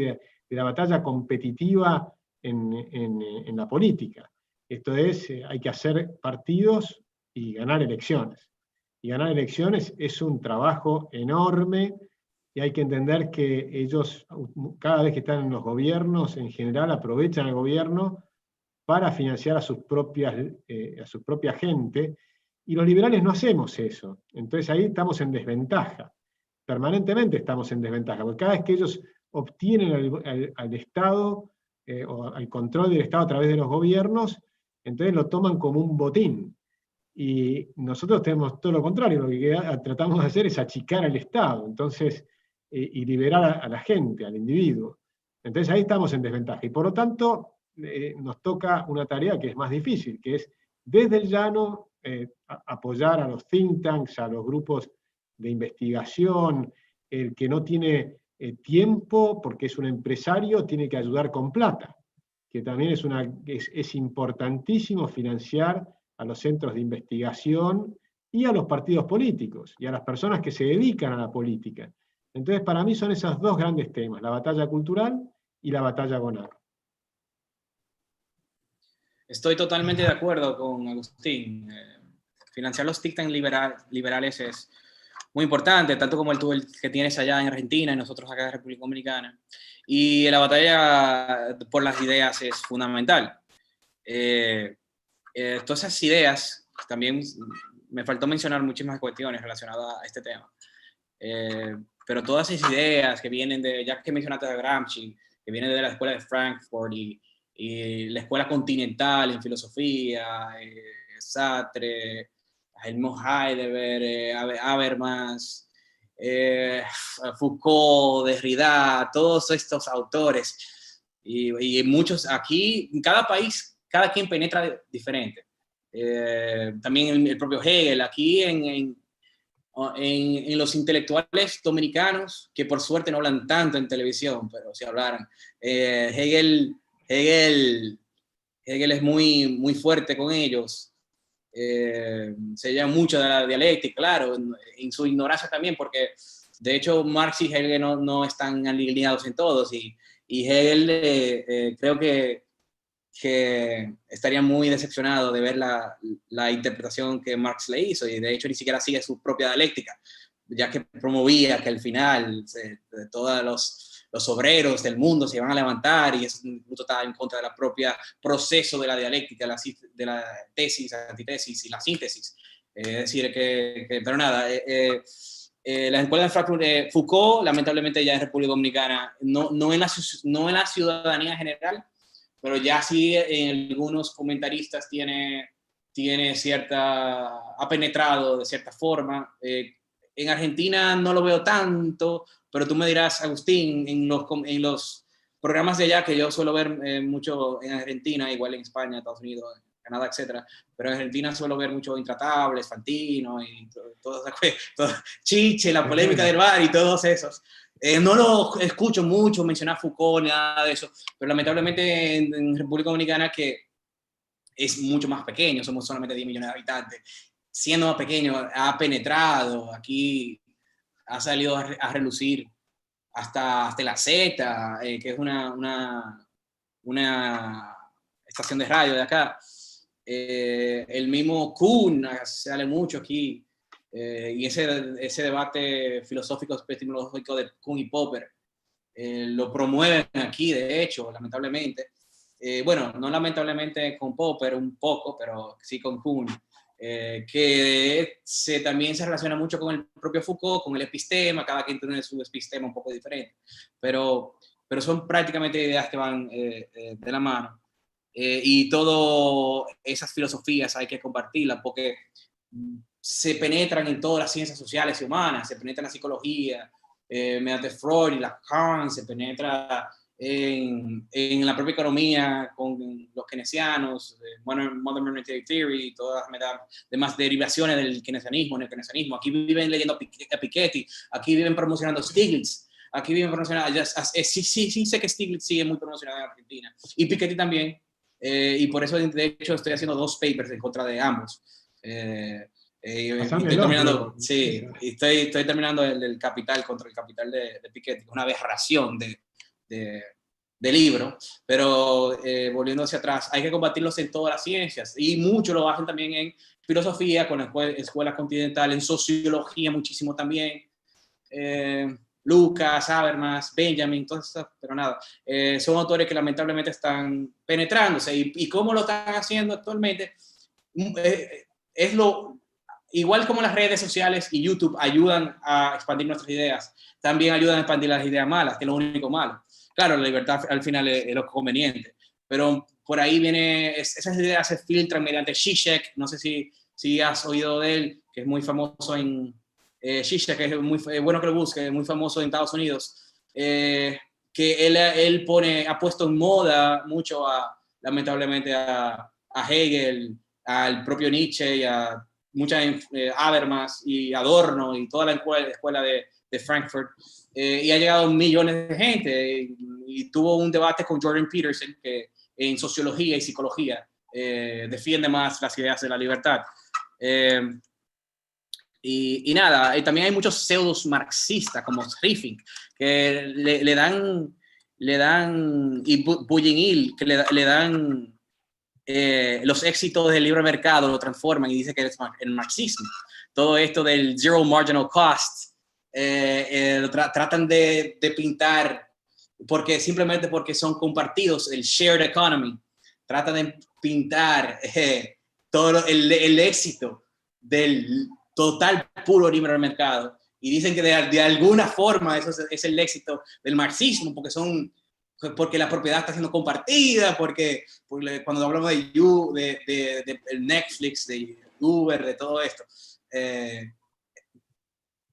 de la batalla competitiva en la política. Esto es, hay que hacer partidos y ganar elecciones. Y ganar elecciones es un trabajo enorme y hay que entender que ellos, cada vez que están en los gobiernos, en general aprovechan el gobierno para financiar a su propia gente, y los liberales no hacemos eso. Entonces ahí estamos en desventaja. Permanentemente estamos en desventaja, porque cada vez que ellos obtienen al Estado o al control del Estado a través de los gobiernos, entonces lo toman como un botín. Y nosotros tenemos todo lo contrario, lo que tratamos de hacer es achicar al Estado, entonces, y liberar a la gente, al individuo. Entonces ahí estamos en desventaja. Y por lo tanto, nos toca una tarea que es más difícil, que es desde el llano apoyar a los think tanks, a los grupos de investigación. El que no tiene tiempo porque es un empresario tiene que ayudar con plata, que también es importantísimo financiar a los centros de investigación y a los partidos políticos y a las personas que se dedican a la política. Entonces, para mí son esos dos grandes temas, la batalla cultural y la batalla agonal. Estoy totalmente de acuerdo con Agustín. Financiar los think tanks liberales es muy importante, tanto como el que tienes allá en Argentina y nosotros acá en República Dominicana. Y la batalla por las ideas es fundamental. Todas esas ideas, también me faltó mencionar muchísimas cuestiones relacionadas a este tema. Pero todas esas ideas que vienen de, ya que mencionaste a Gramsci, que vienen de la escuela de Frankfurt y la escuela continental en filosofía, Sartre, Helmut Heidegger, Habermas, Foucault, Derrida, todos estos autores. Y muchos aquí, en cada país, cada quien penetra diferente. También el propio Hegel, aquí en los intelectuales dominicanos, que por suerte no hablan tanto en televisión, pero si hablaran. Hegel es muy, muy fuerte con ellos. Se llama mucho de la dialéctica, claro, en su ignorancia también, porque de hecho Marx y Hegel no están alineados en todos, y Hegel creo que estaría muy decepcionado de ver la interpretación que Marx le hizo, y de hecho ni siquiera sigue su propia dialéctica, ya que promovía que al final todos los obreros del mundo se iban a levantar, y eso incluso estaba en contra de la propia proceso de la dialéctica, de la tesis, antitesis y la síntesis. Es decir, pero nada, la escuela de Frankfurt, Foucault, lamentablemente ya en República Dominicana, no en la ciudadanía general, pero ya sí en algunos comentaristas ha penetrado de cierta forma. En Argentina no lo veo tanto, pero tú me dirás, Agustín, en los programas de allá que yo suelo ver mucho en Argentina, igual en España, Estados Unidos, Canadá, etcétera, pero en Argentina suelo ver mucho Intratables, Fantino y todo Chiche, la polémica del bar y todos esos. No lo escucho mucho mencionar Foucault ni nada de eso, pero lamentablemente en República Dominicana, que es mucho más pequeño, somos solamente 10 millones de habitantes, siendo más pequeño, ha penetrado, aquí ha salido a relucir hasta la Z, que es una estación de radio de acá. El mismo Kuhn sale mucho aquí, y ese debate filosófico epistemológico de Kuhn y Popper lo promueven aquí, de hecho, lamentablemente. Bueno, no lamentablemente con Popper un poco, pero sí con Kuhn, que también se relaciona mucho con el propio Foucault, con el epistema, cada quien tiene su epistema un poco diferente, pero son prácticamente ideas que van de la mano. Y todas esas filosofías hay que compartirlas porque se penetran en todas las ciencias sociales y humanas, se penetra en la psicología, mediante Freud y Lacan, se penetra en la propia economía con los keynesianos, Modern Monetary Theory y todas las demás derivaciones del keynesianismo, neokeynesianismo. Aquí viven leyendo a Piketty, aquí viven promocionando Stiglitz, aquí viven promocionando, sí sé que Stiglitz sigue muy promocionado en Argentina, y Piketty también, y por eso de hecho estoy haciendo 2 papers en contra de ambos. Estoy terminando, sí, estoy terminando el Capital contra el Capital de Piketty, una aberración de libro, pero volviendo hacia atrás, hay que combatirlos en todas las ciencias, y mucho lo hacen también en filosofía, con la escuela continental, en sociología muchísimo también, Lucas, Habermas, Benjamin, pero nada, son autores que lamentablemente están penetrándose, y cómo lo están haciendo actualmente, es igual como las redes sociales y YouTube ayudan a expandir nuestras ideas, también ayudan a expandir las ideas malas, que es lo único malo. Claro, la libertad al final es lo conveniente, pero por ahí esas ideas se filtran mediante Zizek, no sé si has oído de él, que es muy famoso en Zizek, que es muy bueno que lo busque, es muy famoso en Estados Unidos, que él ha puesto en moda mucho lamentablemente a Hegel, al propio Nietzsche y a muchas Habermas y Adorno y toda la escuela de Frankfurt, y ha llegado a millones de gente, y tuvo un debate con Jordan Peterson, que en sociología y psicología defiende más las ideas de la libertad. Y nada, y también hay muchos pseudos marxistas como Riffing, que le dan, y Bougainville, que le dan los éxitos del libre mercado, lo transforman y dicen que es el marxismo. Todo esto del zero marginal cost, tratan de pintar, simplemente porque son compartidos, el shared economy, tratan de pintar todo el éxito del total puro libre mercado, y dicen que de alguna forma eso es el éxito del marxismo, porque la propiedad está siendo compartida, porque cuando hablamos de Netflix, de Uber, de todo esto,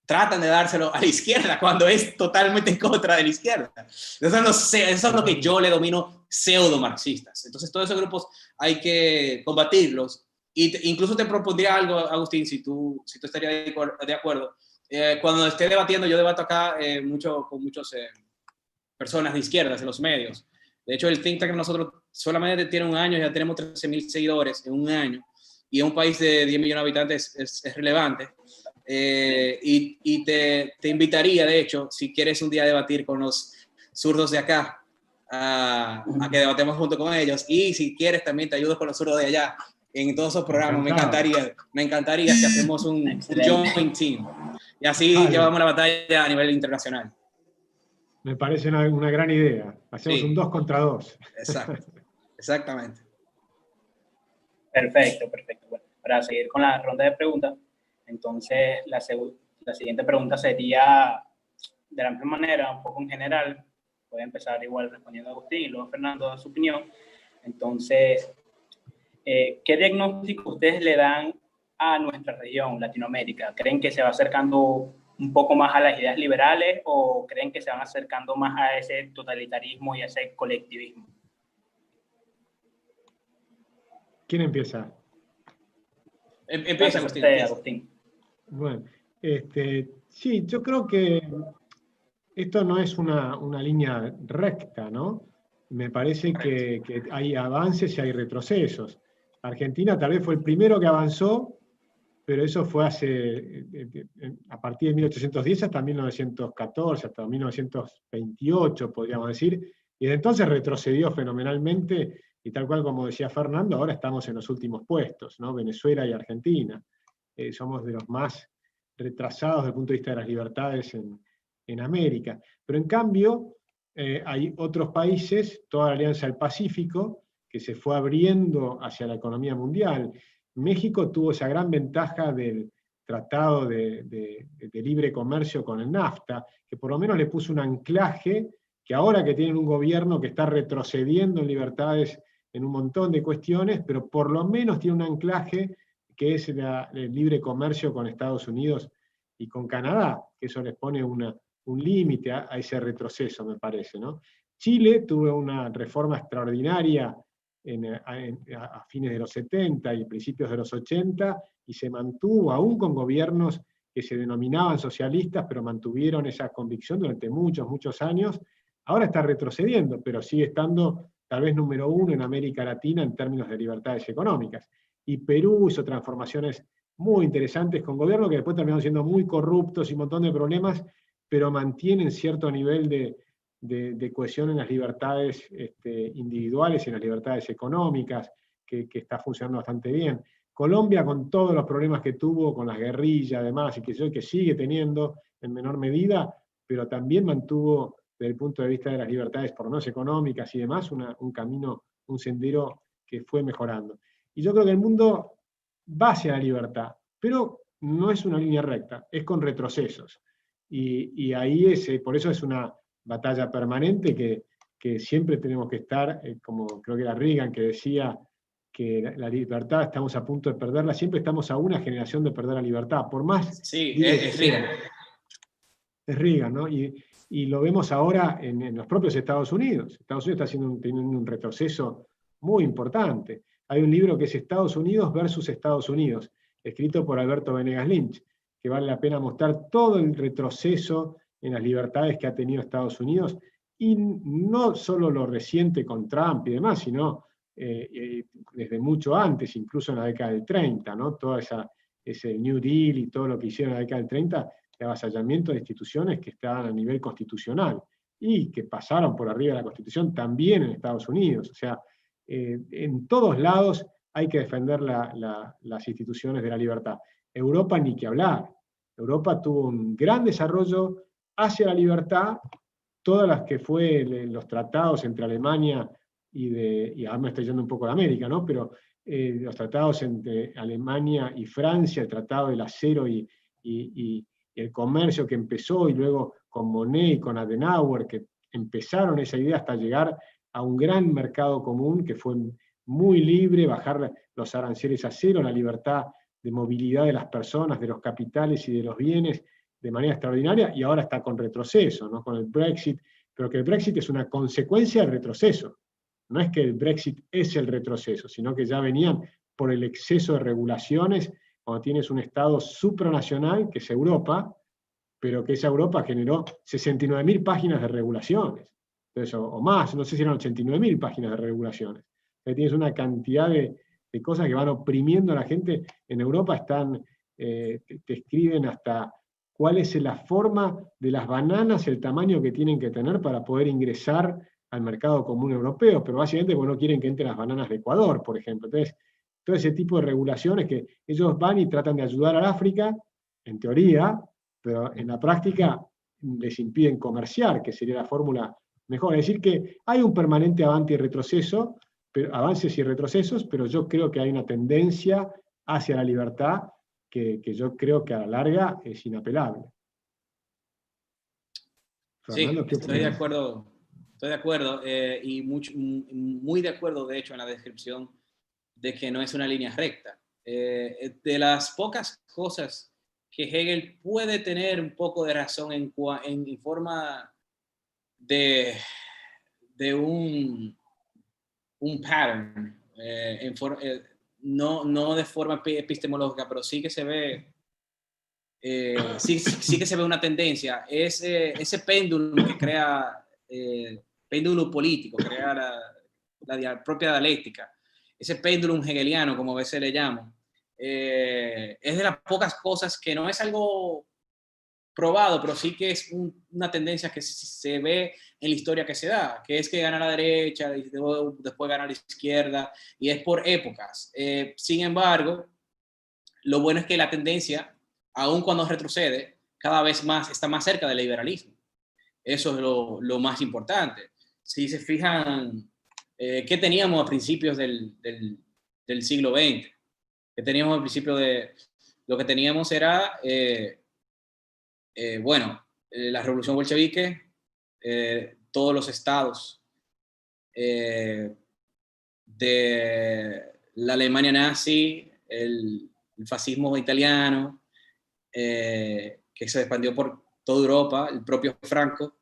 tratan de dárselo a la izquierda cuando es totalmente en contra de la izquierda. Eso es lo que yo le domino pseudo-marxistas. Entonces todos esos grupos hay que combatirlos. Y incluso te propondría algo, Agustín, si tú estarías de acuerdo. Cuando esté debatiendo, yo debato acá con muchos personas de izquierdas en los medios. De hecho, el think tank de nosotros solamente tiene un año, ya tenemos 13,000 seguidores en un año, y en un país de 10 millones de habitantes es relevante. Y te invitaría, de hecho, si quieres un día debatir con los zurdos de acá, a que debatemos junto con ellos, y si quieres también te ayudo con los zurdos de allá en todos esos programas. Me encantaría si hacemos un joint team, y así llevamos la batalla a nivel internacional. Me parece una gran idea. Hacemos un 2 contra 2. Exacto, exactamente. Perfecto. Bueno, para seguir con la ronda de preguntas, entonces la siguiente pregunta sería de la misma manera, un poco en general. Voy a empezar igual respondiendo a Agustín y luego Fernando a su opinión. Entonces, ¿qué diagnóstico ustedes le dan a nuestra región, Latinoamérica? ¿Creen que se va acercando un poco más a las ideas liberales o creen que se van acercando más a ese totalitarismo y a ese colectivismo? ¿Quién empieza? Empieza, Agustín. Usted, Agustín. Bueno, sí, yo creo que esto no es una línea recta, ¿no? Me parece que hay avances y hay retrocesos. Argentina tal vez fue el primero que avanzó, pero eso fue a partir de 1810 hasta 1914, hasta 1928, podríamos decir, y de entonces retrocedió fenomenalmente, y tal cual como decía Fernando, ahora estamos en los últimos puestos, ¿no? Venezuela y Argentina. Somos de los más retrasados desde el punto de vista de las libertades en América. Pero en cambio, hay otros países, toda la Alianza del Pacífico, que se fue abriendo hacia la economía mundial. México tuvo esa gran ventaja del tratado de libre comercio con el NAFTA, que por lo menos le puso un anclaje, que ahora que tienen un gobierno que está retrocediendo en libertades en un montón de cuestiones, pero por lo menos tiene un anclaje que es el libre comercio con Estados Unidos y con Canadá, que eso les pone un límite a ese retroceso, me parece, ¿no? Chile tuvo una reforma extraordinaria a fines de los 70 y principios de los 80, y se mantuvo, aún con gobiernos que se denominaban socialistas, pero mantuvieron esa convicción durante muchos, muchos años. Ahora está retrocediendo, pero sigue estando tal vez número 1 en América Latina en términos de libertades económicas. Y Perú hizo transformaciones muy interesantes con gobiernos que después terminaron siendo muy corruptos y un montón de problemas, pero mantienen cierto nivel de cohesión en las libertades individuales y en las libertades económicas, que está funcionando bastante bien. Colombia, con todos los problemas que tuvo con las guerrillas, además, y que sigue teniendo en menor medida, pero también mantuvo, desde el punto de vista de las libertades, por lo menos económicas y demás, un camino, un sendero que fue mejorando. Y yo creo que el mundo va hacia la libertad, pero no es una línea recta, es con retrocesos. Y ahí por eso es una batalla permanente que siempre tenemos que estar, como creo que era Reagan que decía que la libertad estamos a punto de perderla, siempre estamos a una generación de perder la libertad, por más... Sí, es Reagan. Es Reagan, ¿no? Y lo vemos ahora en los propios Estados Unidos. Estados Unidos está teniendo un retroceso muy importante. Hay un libro que es Estados Unidos versus Estados Unidos, escrito por Alberto Venegas Lynch, que vale la pena mostrar todo el retroceso en las libertades que ha tenido Estados Unidos, y no solo lo reciente con Trump y demás, sino desde mucho antes, incluso en la década del 30, ¿no? Todo ese New Deal y todo lo que hicieron en la década del 30, de avasallamiento de instituciones que estaban a nivel constitucional y que pasaron por arriba de la Constitución también en Estados Unidos. O sea, en todos lados hay que defender las instituciones de la libertad. Europa ni que hablar. Europa tuvo un gran desarrollo hacia la libertad, todas las que fue los tratados entre Alemania y ahora me estoy yendo un poco de América, ¿no? Pero los tratados entre Alemania y Francia, el tratado del acero y el comercio que empezó, y luego con Monnet y con Adenauer, que empezaron esa idea hasta llegar a un gran mercado común que fue muy libre, bajar los aranceles a cero, la libertad de movilidad de las personas, de los capitales y de los bienes de manera extraordinaria, y ahora está con retroceso, ¿no? Con el Brexit, pero que el Brexit es una consecuencia del retroceso. No es que el Brexit es el retroceso, sino que ya venían por el exceso de regulaciones, cuando tienes un Estado supranacional, que es Europa, pero que esa Europa generó 69.000 páginas de regulaciones, entonces, o más, no sé si eran 89.000 páginas de regulaciones. Entonces tienes una cantidad de cosas que van oprimiendo a la gente. En Europa te escriben hasta cuál es la forma de las bananas, el tamaño que tienen que tener para poder ingresar al mercado común europeo, pero básicamente porque no quieren que entren las bananas de Ecuador, por ejemplo. Entonces, todo ese tipo de regulaciones que ellos van y tratan de ayudar al África, en teoría, pero en la práctica les impiden comerciar, que sería la fórmula mejor. Es decir, que hay un permanente avance y retroceso, avances y retrocesos, pero yo creo que hay una tendencia hacia la libertad que yo creo que a la larga es inapelable. Fernando, sí, estoy de acuerdo, y muy de acuerdo, de hecho, en la descripción de que no es una línea recta. De las pocas cosas que Hegel puede tener un poco de razón en forma de un pattern, no de forma epistemológica, pero sí que se ve, sí que se ve una tendencia. Ese péndulo que crea, péndulo político, crea la propia dialéctica, ese péndulo hegeliano, como a veces le llamo, es de las pocas cosas que no es algo probado, pero sí que es una tendencia que se ve en la historia que se da, que es que gana la derecha, y después gana la izquierda, y es por épocas. Sin embargo, lo bueno es que la tendencia, aun cuando retrocede, cada vez más está más cerca del liberalismo. Eso es lo más importante. Si se fijan, ¿qué teníamos a principios del siglo XX? ¿Qué teníamos al principio de... Lo que teníamos era... la revolución bolchevique, todos los estados de la Alemania nazi, el fascismo italiano, que se expandió por toda Europa, el propio Franco.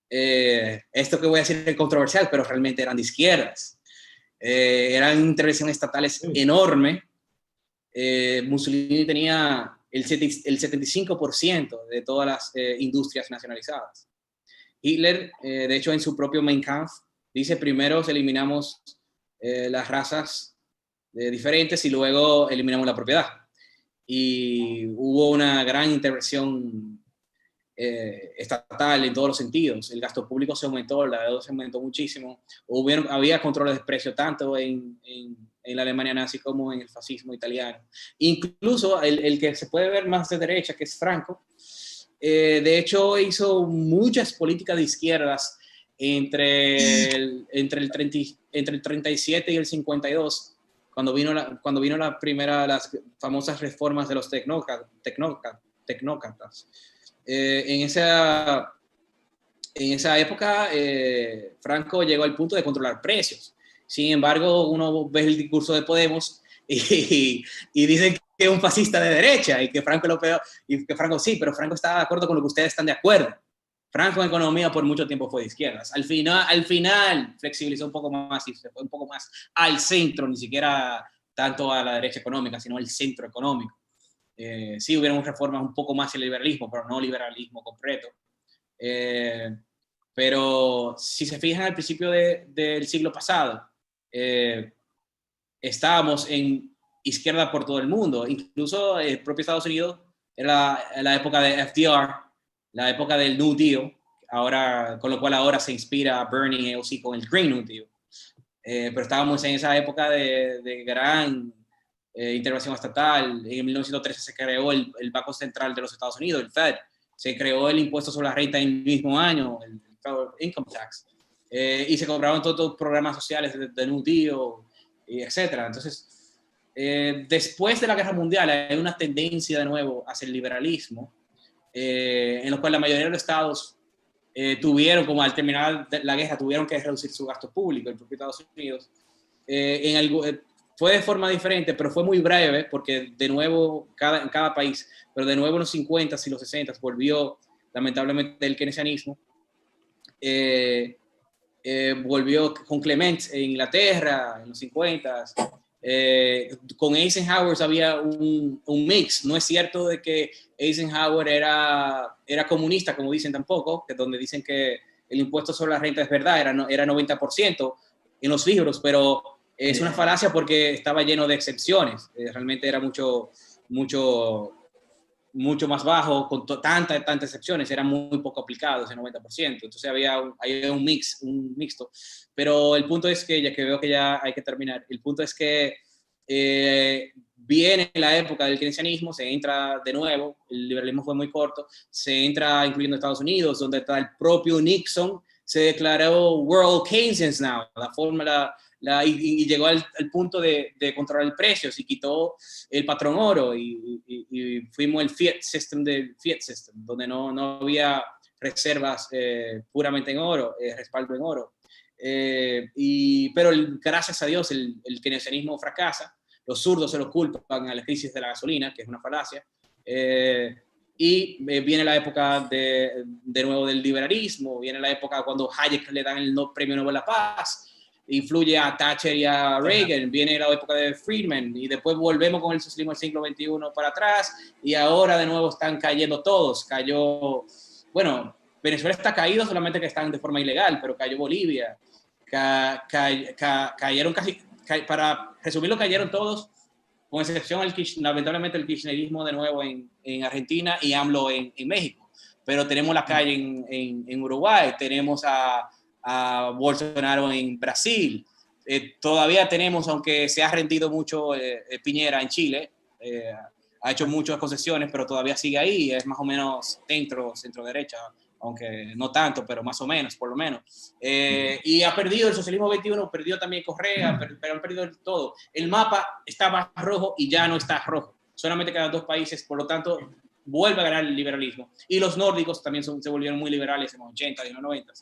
Esto que voy a decir es controversial, pero realmente eran de izquierdas. Eran intervenciones estatales enormes. Mussolini tenía el 75% de todas las industrias nacionalizadas. Hitler, de hecho, en su propio Mein Kampf, dice primero eliminamos las razas diferentes y luego eliminamos la propiedad. Y hubo una gran intervención estatal en todos los sentidos. El gasto público se aumentó, la deuda se aumentó muchísimo. Había controles de precio tanto en la Alemania nazi como en el fascismo italiano. Incluso el que se puede ver más de derecha, que es Franco, de hecho hizo muchas políticas de izquierdas entre el 37 y el 52, cuando vino la primera, las famosas reformas de los tecnócratas. En esa época, Franco llegó al punto de controlar precios. Sin embargo, uno ve el discurso de Podemos y dicen que es un fascista de derecha y que Franco lo peor, y que Franco sí, pero Franco está de acuerdo con lo que ustedes están de acuerdo. Franco en economía por mucho tiempo fue de izquierdas. Al final flexibilizó un poco más y se fue un poco más al centro, ni siquiera tanto a la derecha económica, sino al centro económico. Sí hubieron reformas un poco más el liberalismo, pero no liberalismo completo. Pero si se fijan al principio del siglo pasado, estábamos en izquierda por todo el mundo, incluso el propio Estados Unidos, era la época de FDR, la época del New Deal, con lo cual ahora se inspira Bernie y AOC con el Green New Deal. Pero estábamos en esa época de gran intervención estatal. En 1913 se creó el Banco Central de los Estados Unidos, el Fed. Se creó el impuesto sobre la renta en el mismo año, el Federal Income Tax. Y se compraron todos los programas sociales de New Deal, etc. Entonces, después de la Guerra Mundial hay una tendencia de nuevo hacia el liberalismo, en lo cual la mayoría de los estados tuvieron, como al terminar la guerra, tuvieron que reducir su gasto público, el propio Estados Unidos. Fue de forma diferente, pero fue muy breve, porque de nuevo, en cada país, pero de nuevo en los 50s y los 60s volvió, lamentablemente, el keynesianismo. Volvió con Clement en Inglaterra, en los 50s. Con Eisenhower había un mix. No es cierto de que Eisenhower era comunista, como dicen tampoco, que donde dicen que el impuesto sobre la renta es verdad, era 90% en los libros, pero es una falacia porque estaba lleno de excepciones. Realmente era mucho más bajo, con tantas excepciones, era muy poco aplicado ese 90%. Entonces había un mixto. Pero el punto es que, ya que veo que ya hay que terminar, el punto es que viene la época del keynesianismo, se entra de nuevo, el liberalismo fue muy corto, se entra incluyendo Estados Unidos, donde está el propio Nixon, se declaró World Keynesians now, y llegó al punto de controlar precios y quitó el patrón oro y fuimos el fiat system donde no había reservas puramente en oro, respaldo en oro. Pero gracias a Dios el keynesianismo fracasa, los zurdos se lo culpan a la crisis de la gasolina, que es una falacia, Y viene la época de nuevo del liberalismo, viene la época cuando Hayek le dan el premio Nobel de la Paz, influye a Thatcher y a Reagan, viene la época de Friedman, y después volvemos con el socialismo del siglo XXI para atrás, y ahora de nuevo están cayendo todos. Bueno, Venezuela está caído, solamente que están de forma ilegal, pero cayó Bolivia, cayeron para resumirlo, cayeron todos, con excepción, lamentablemente, el kirchnerismo de nuevo en Argentina y AMLO en México. Pero tenemos la calle en Uruguay, tenemos a Bolsonaro en Brasil. Todavía tenemos, aunque se ha rendido mucho Piñera en Chile, ha hecho muchas concesiones, pero todavía sigue ahí, es más o menos centro-derecha, aunque no tanto, pero más o menos, por lo menos. Y ha perdido el socialismo 21, perdió también Correa, pero han perdido todo. El mapa estaba rojo y ya no está rojo. Solamente quedan 2 países, por lo tanto, vuelve a ganar el liberalismo. Y los nórdicos también se volvieron muy liberales en los 80 y en los 90,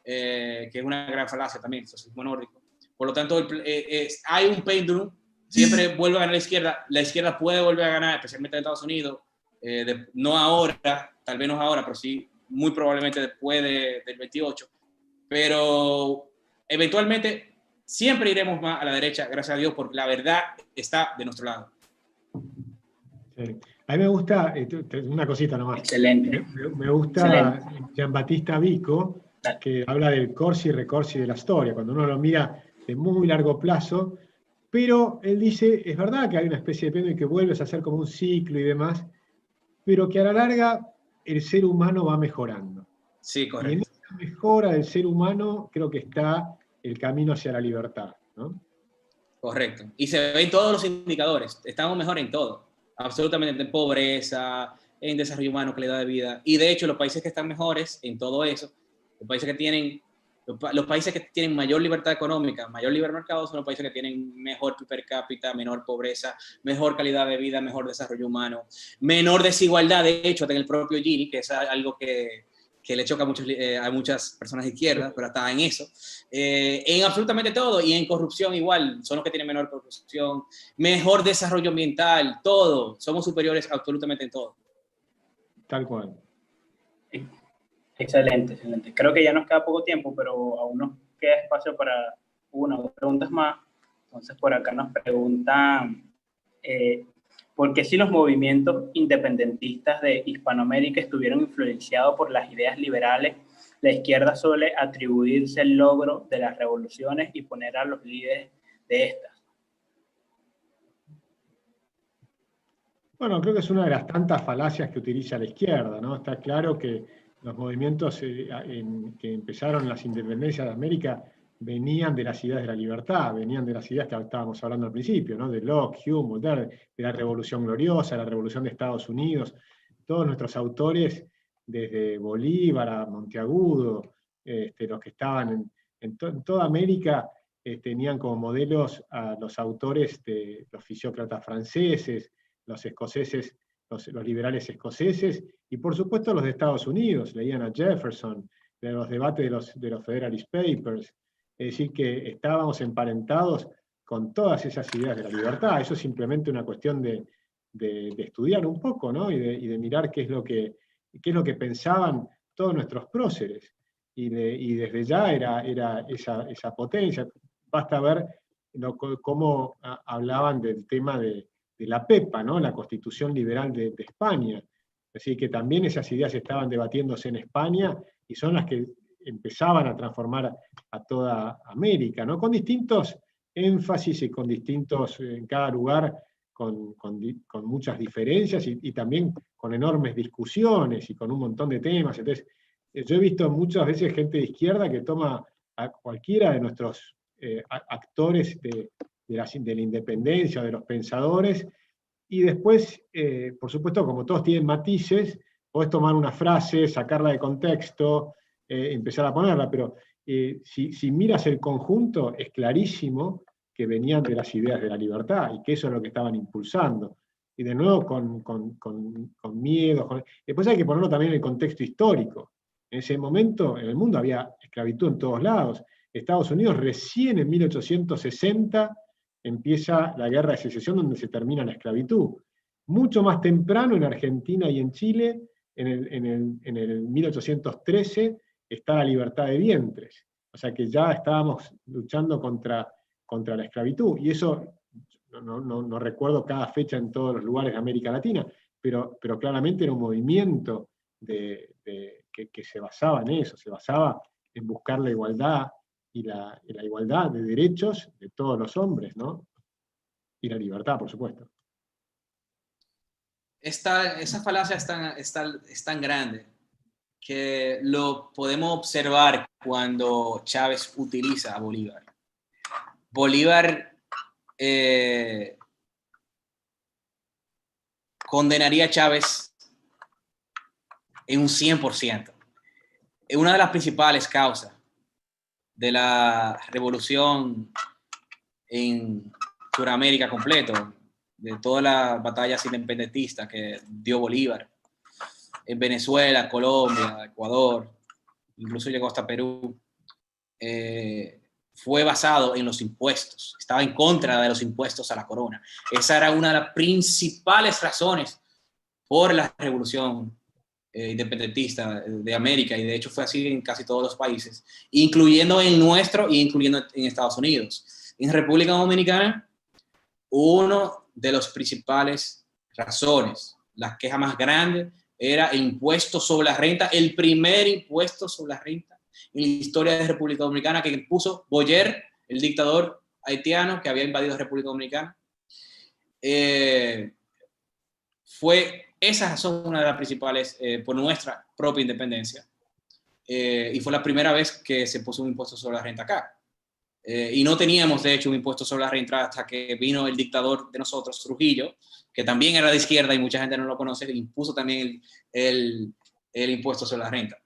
que es una gran falacia también, el socialismo nórdico. Por lo tanto, hay un pendulum, siempre vuelve a ganar la izquierda puede volver a ganar, especialmente en Estados Unidos, no ahora, tal vez no ahora, pero sí muy probablemente después del 28, pero eventualmente siempre iremos más a la derecha, gracias a Dios, porque la verdad está de nuestro lado. Sí. A mí me gusta, una cosita nomás. Excelente. Me gusta Giambattista Vico, que habla del corsi y recorsi de la historia, cuando uno lo mira de muy largo plazo, pero él dice, es verdad que hay una especie de péndulo que vuelves a hacer como un ciclo y demás, pero que a la larga el ser humano va mejorando. Sí, correcto. Y en esa mejora del ser humano creo que está el camino hacia la libertad, ¿no? Correcto. Y se ven todos los indicadores. Estamos mejor en todo. Absolutamente, en pobreza, en desarrollo humano, calidad de vida. Y de hecho, los países que están mejores en todo eso, los países que tienen mayor libertad económica, mayor libre mercado, son los países que tienen mejor per cápita, menor pobreza, mejor calidad de vida, mejor desarrollo humano, menor desigualdad. De hecho, en el propio Gini, que es algo que le choca a muchas personas de izquierda, pero está en eso, en absolutamente todo, y en corrupción igual, son los que tienen menor corrupción, mejor desarrollo ambiental, todo, somos superiores absolutamente en todo. Tal cual. Excelente, excelente. Creo que ya nos queda poco tiempo, pero aún nos queda espacio para 1 o 2 preguntas más. Entonces, por acá nos preguntan, ¿por qué si los movimientos independentistas de Hispanoamérica estuvieron influenciados por las ideas liberales, la izquierda suele atribuirse el logro de las revoluciones y poner a los líderes de estas? Bueno, creo que es una de las tantas falacias que utiliza la izquierda, ¿no? Está claro que los movimientos que empezaron las independencias de América venían de las ideas de la libertad, venían de las ideas que estábamos hablando al principio, ¿no? De Locke, Hume, Voltaire, de la Revolución Gloriosa, la Revolución de Estados Unidos. Todos nuestros autores, desde Bolívar a Monteagudo, los que estaban en toda América, tenían como modelos a los autores de los fisiócratas franceses, los escoceses, los liberales escoceses, y por supuesto los de Estados Unidos, leían a Jefferson, de los debates de los Federalist Papers, es decir, que estábamos emparentados con todas esas ideas de la libertad. Eso es simplemente una cuestión de estudiar un poco, ¿no? y de mirar qué es lo que pensaban todos nuestros próceres, y desde ya era esa potencia. Basta ver cómo hablaban del tema de la PEPA, ¿no? La Constitución Liberal de España. Así que también esas ideas estaban debatiéndose en España y son las que empezaban a transformar a toda América, ¿no? Con distintos énfasis y con distintos, en cada lugar, con muchas diferencias y también con enormes discusiones y con un montón de temas. Entonces, yo he visto muchas veces gente de izquierda que toma a cualquiera de nuestros actores de la independencia o de los pensadores, y después, por supuesto, como todos tienen matices, podés tomar una frase, sacarla de contexto, empezar a ponerla, pero si miras el conjunto, es clarísimo que venían de las ideas de la libertad, y que eso es lo que estaban impulsando. Y de nuevo con miedo. Después hay que ponerlo también en el contexto histórico. En ese momento, en el mundo había esclavitud en todos lados. Estados Unidos recién en 1860 empieza la guerra de secesión, donde se termina la esclavitud. Mucho más temprano en Argentina y en Chile, en el 1813, está la libertad de vientres. O sea que ya estábamos luchando contra la esclavitud. Y eso, no recuerdo cada fecha en todos los lugares de América Latina, pero claramente era un movimiento que se basaba en eso, se basaba en buscar la igualdad y la igualdad de derechos de todos los hombres, ¿no? Y la libertad, por supuesto. Esa falacia es tan grande que lo podemos observar cuando Chávez utiliza a Bolívar. Bolívar condenaría a Chávez en un 100%. Una de las principales causas de la revolución en Sudamérica completo, de todas las batallas independentistas que dio Bolívar, en Venezuela, Colombia, Ecuador, incluso llegó hasta Perú, fue basado en los impuestos. Estaba en contra de los impuestos a la corona. Esa era una de las principales razones por la revolución independentista de América, y de hecho fue así en casi todos los países, incluyendo en nuestro y incluyendo en Estados Unidos. En República Dominicana, uno de los principales razones, la queja más grande, era el impuesto sobre la renta, el primer impuesto sobre la renta en la historia de República Dominicana, que impuso Boyer, el dictador haitiano que había invadido República Dominicana. Fue esa razón una de las principales por nuestra propia independencia, y fue la primera vez que se puso un impuesto sobre la renta acá. Y no teníamos, de hecho, un impuesto sobre la renta hasta que vino el dictador de nosotros, Trujillo, que también era de izquierda y mucha gente no lo conoce, impuso también el impuesto sobre la renta.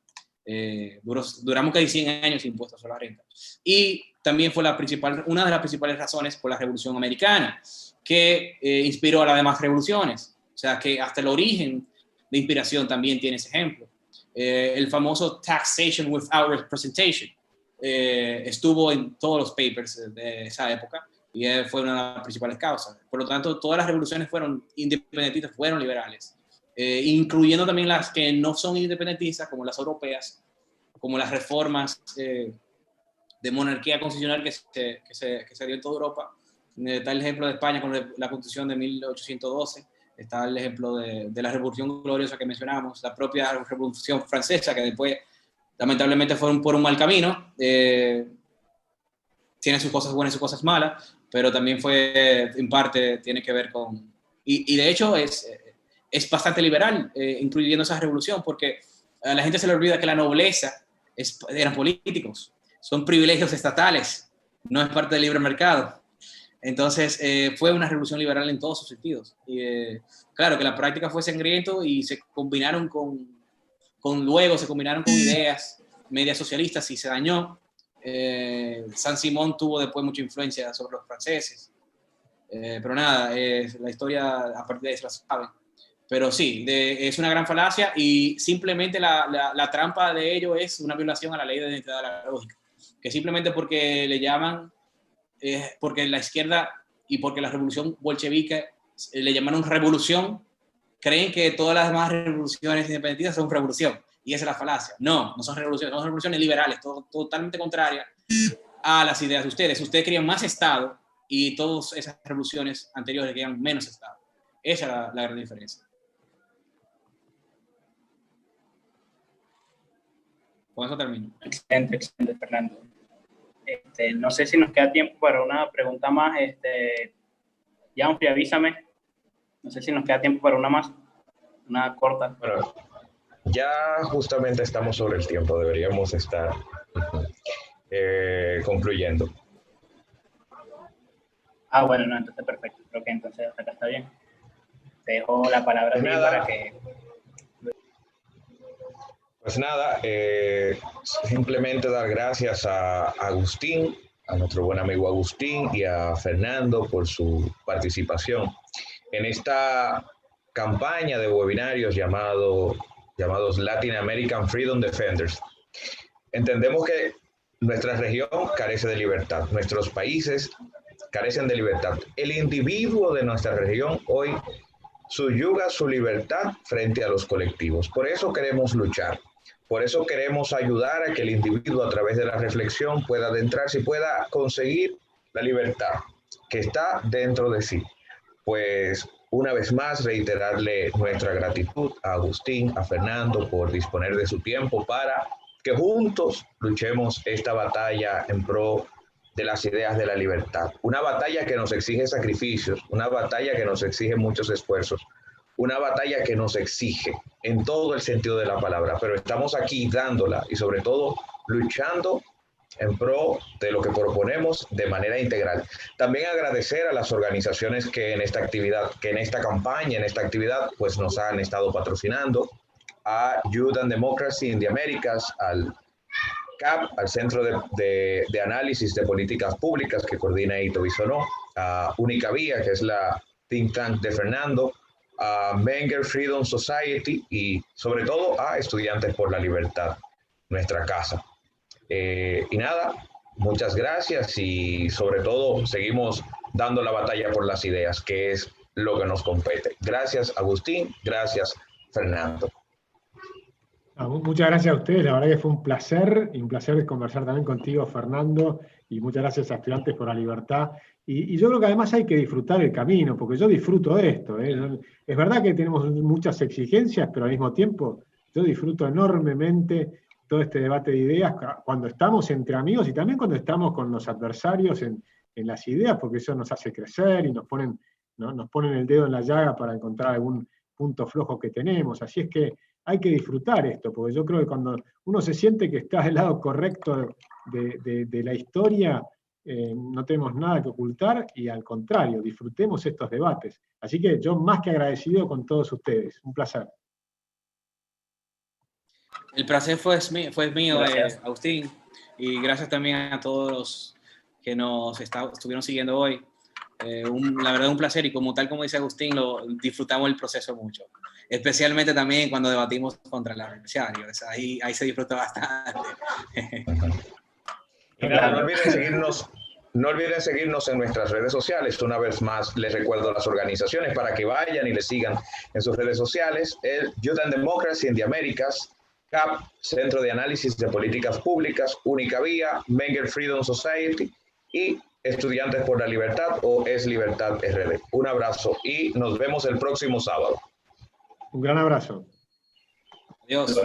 Duramos casi 100 años sin impuesto sobre la renta. Y también fue una de las principales razones por la Revolución Americana, que inspiró a las demás revoluciones. O sea, que hasta el origen de inspiración también tiene ese ejemplo. El famoso Taxation Without Representation estuvo en todos los papers de esa época y fue una de las principales causas. Por lo tanto, todas las revoluciones fueron independentistas, fueron liberales, incluyendo también las que no son independentistas, como las europeas, como las reformas de monarquía constitucional que se dio en toda Europa. Está el ejemplo de España con la Constitución de 1812, está el ejemplo de la Revolución Gloriosa que mencionamos, la propia Revolución Francesa, que después lamentablemente fueron por un mal camino, tiene sus cosas buenas y sus cosas malas, pero también fue, en parte, tiene que ver con... Y de hecho es bastante liberal, incluyendo esa revolución, porque a la gente se le olvida que la nobleza eran políticos, son privilegios estatales, no es parte del libre mercado. Entonces, fue una revolución liberal en todos sus sentidos. Y, claro, que la práctica fue sangriento y se combinaron luego se combinaron con ideas medias socialistas y se dañó. Saint-Simon tuvo después mucha influencia sobre los franceses. Pero nada, la historia a partir de eso la saben. Pero sí, es una gran falacia y simplemente la trampa de ello es una violación a la ley de identidad de la lógica. Que simplemente porque le llaman, porque la izquierda y porque la revolución bolchevique le llamaron revolución, creen que todas las demás revoluciones independentistas son revolución. Y esa es la falacia. No son revoluciones liberales, totalmente contrarias a las ideas de ustedes. Ustedes querían más Estado y todas esas revoluciones anteriores querían menos Estado. Esa es la gran diferencia. Con eso termino. Excelente, Fernando. No sé si nos queda tiempo para una pregunta más. Janfrey, avísame. No sé si nos queda tiempo para una más, una corta. Bueno, ya justamente estamos sobre el tiempo, deberíamos estar concluyendo. Bueno, no, entonces perfecto. Creo que entonces hasta acá está bien. Te dejo la palabra a ti para que... Pues nada, simplemente dar gracias a Agustín, a nuestro buen amigo Agustín y a Fernando por su participación en esta campaña de webinarios llamados Latin American Freedom Defenders. Entendemos que nuestra región carece de libertad, nuestros países carecen de libertad. El individuo de nuestra región hoy subyuga su libertad frente a los colectivos. Por eso queremos luchar. Por eso queremos ayudar a que el individuo a través de la reflexión pueda adentrarse y pueda conseguir la libertad que está dentro de sí. Pues una vez más reiterarle nuestra gratitud a Agustín, a Fernando por disponer de su tiempo para que juntos luchemos esta batalla en pro de las ideas de la libertad. Una batalla que nos exige sacrificios, una batalla que nos exige muchos esfuerzos, una batalla que nos exige en todo el sentido de la palabra, pero estamos aquí dándola y sobre todo luchando en pro de lo que proponemos de manera integral. También agradecer a las organizaciones que en esta actividad, que en esta campaña, en esta actividad, pues nos han estado patrocinando, a Youth and Democracy in the Americas, al CAP, al Centro de Análisis de Políticas Públicas que coordina Ito Bisonó, a Única Vía, que es la think tank de Fernando, a Menger Freedom Society y sobre todo a Estudiantes por la Libertad, nuestra casa. Y nada, muchas gracias y sobre todo seguimos dando la batalla por las ideas, que es lo que nos compete. Gracias, Agustín. Gracias, Fernando. Muchas gracias a ustedes, la verdad que fue un placer conversar también contigo, Fernando, y muchas gracias a Estudiantes por la Libertad. Y yo creo que además hay que disfrutar el camino, porque yo disfruto de esto. Es verdad que tenemos muchas exigencias, pero al mismo tiempo yo disfruto enormemente todo este debate de ideas cuando estamos entre amigos y también cuando estamos con los adversarios en las ideas, porque eso nos hace crecer y nos ponen el dedo en la llaga para encontrar algún punto flojo que tenemos. Así es que hay que disfrutar esto, porque yo creo que cuando uno se siente que está del lado correcto de la historia, no tenemos nada que ocultar y al contrario, disfrutemos estos debates. Así que yo más que agradecido con todos ustedes. Un placer. El placer fue mío, Agustín, y gracias también a todos los que nos estuvieron siguiendo hoy. La verdad, un placer, y como dice Agustín, disfrutamos el proceso mucho. Especialmente también cuando debatimos contra el adversario. Ahí se disfruta bastante. No olviden seguirnos en nuestras redes sociales. Una vez más, les recuerdo a las organizaciones para que vayan y les sigan en sus redes sociales. El Youth and Democracy in the Americas, CAP, Centro de Análisis de Políticas Públicas, Única Vía, Menger Freedom Society y Estudiantes por la Libertad o Es Libertad RD. Un abrazo y nos vemos el próximo sábado. Un gran abrazo. Adiós.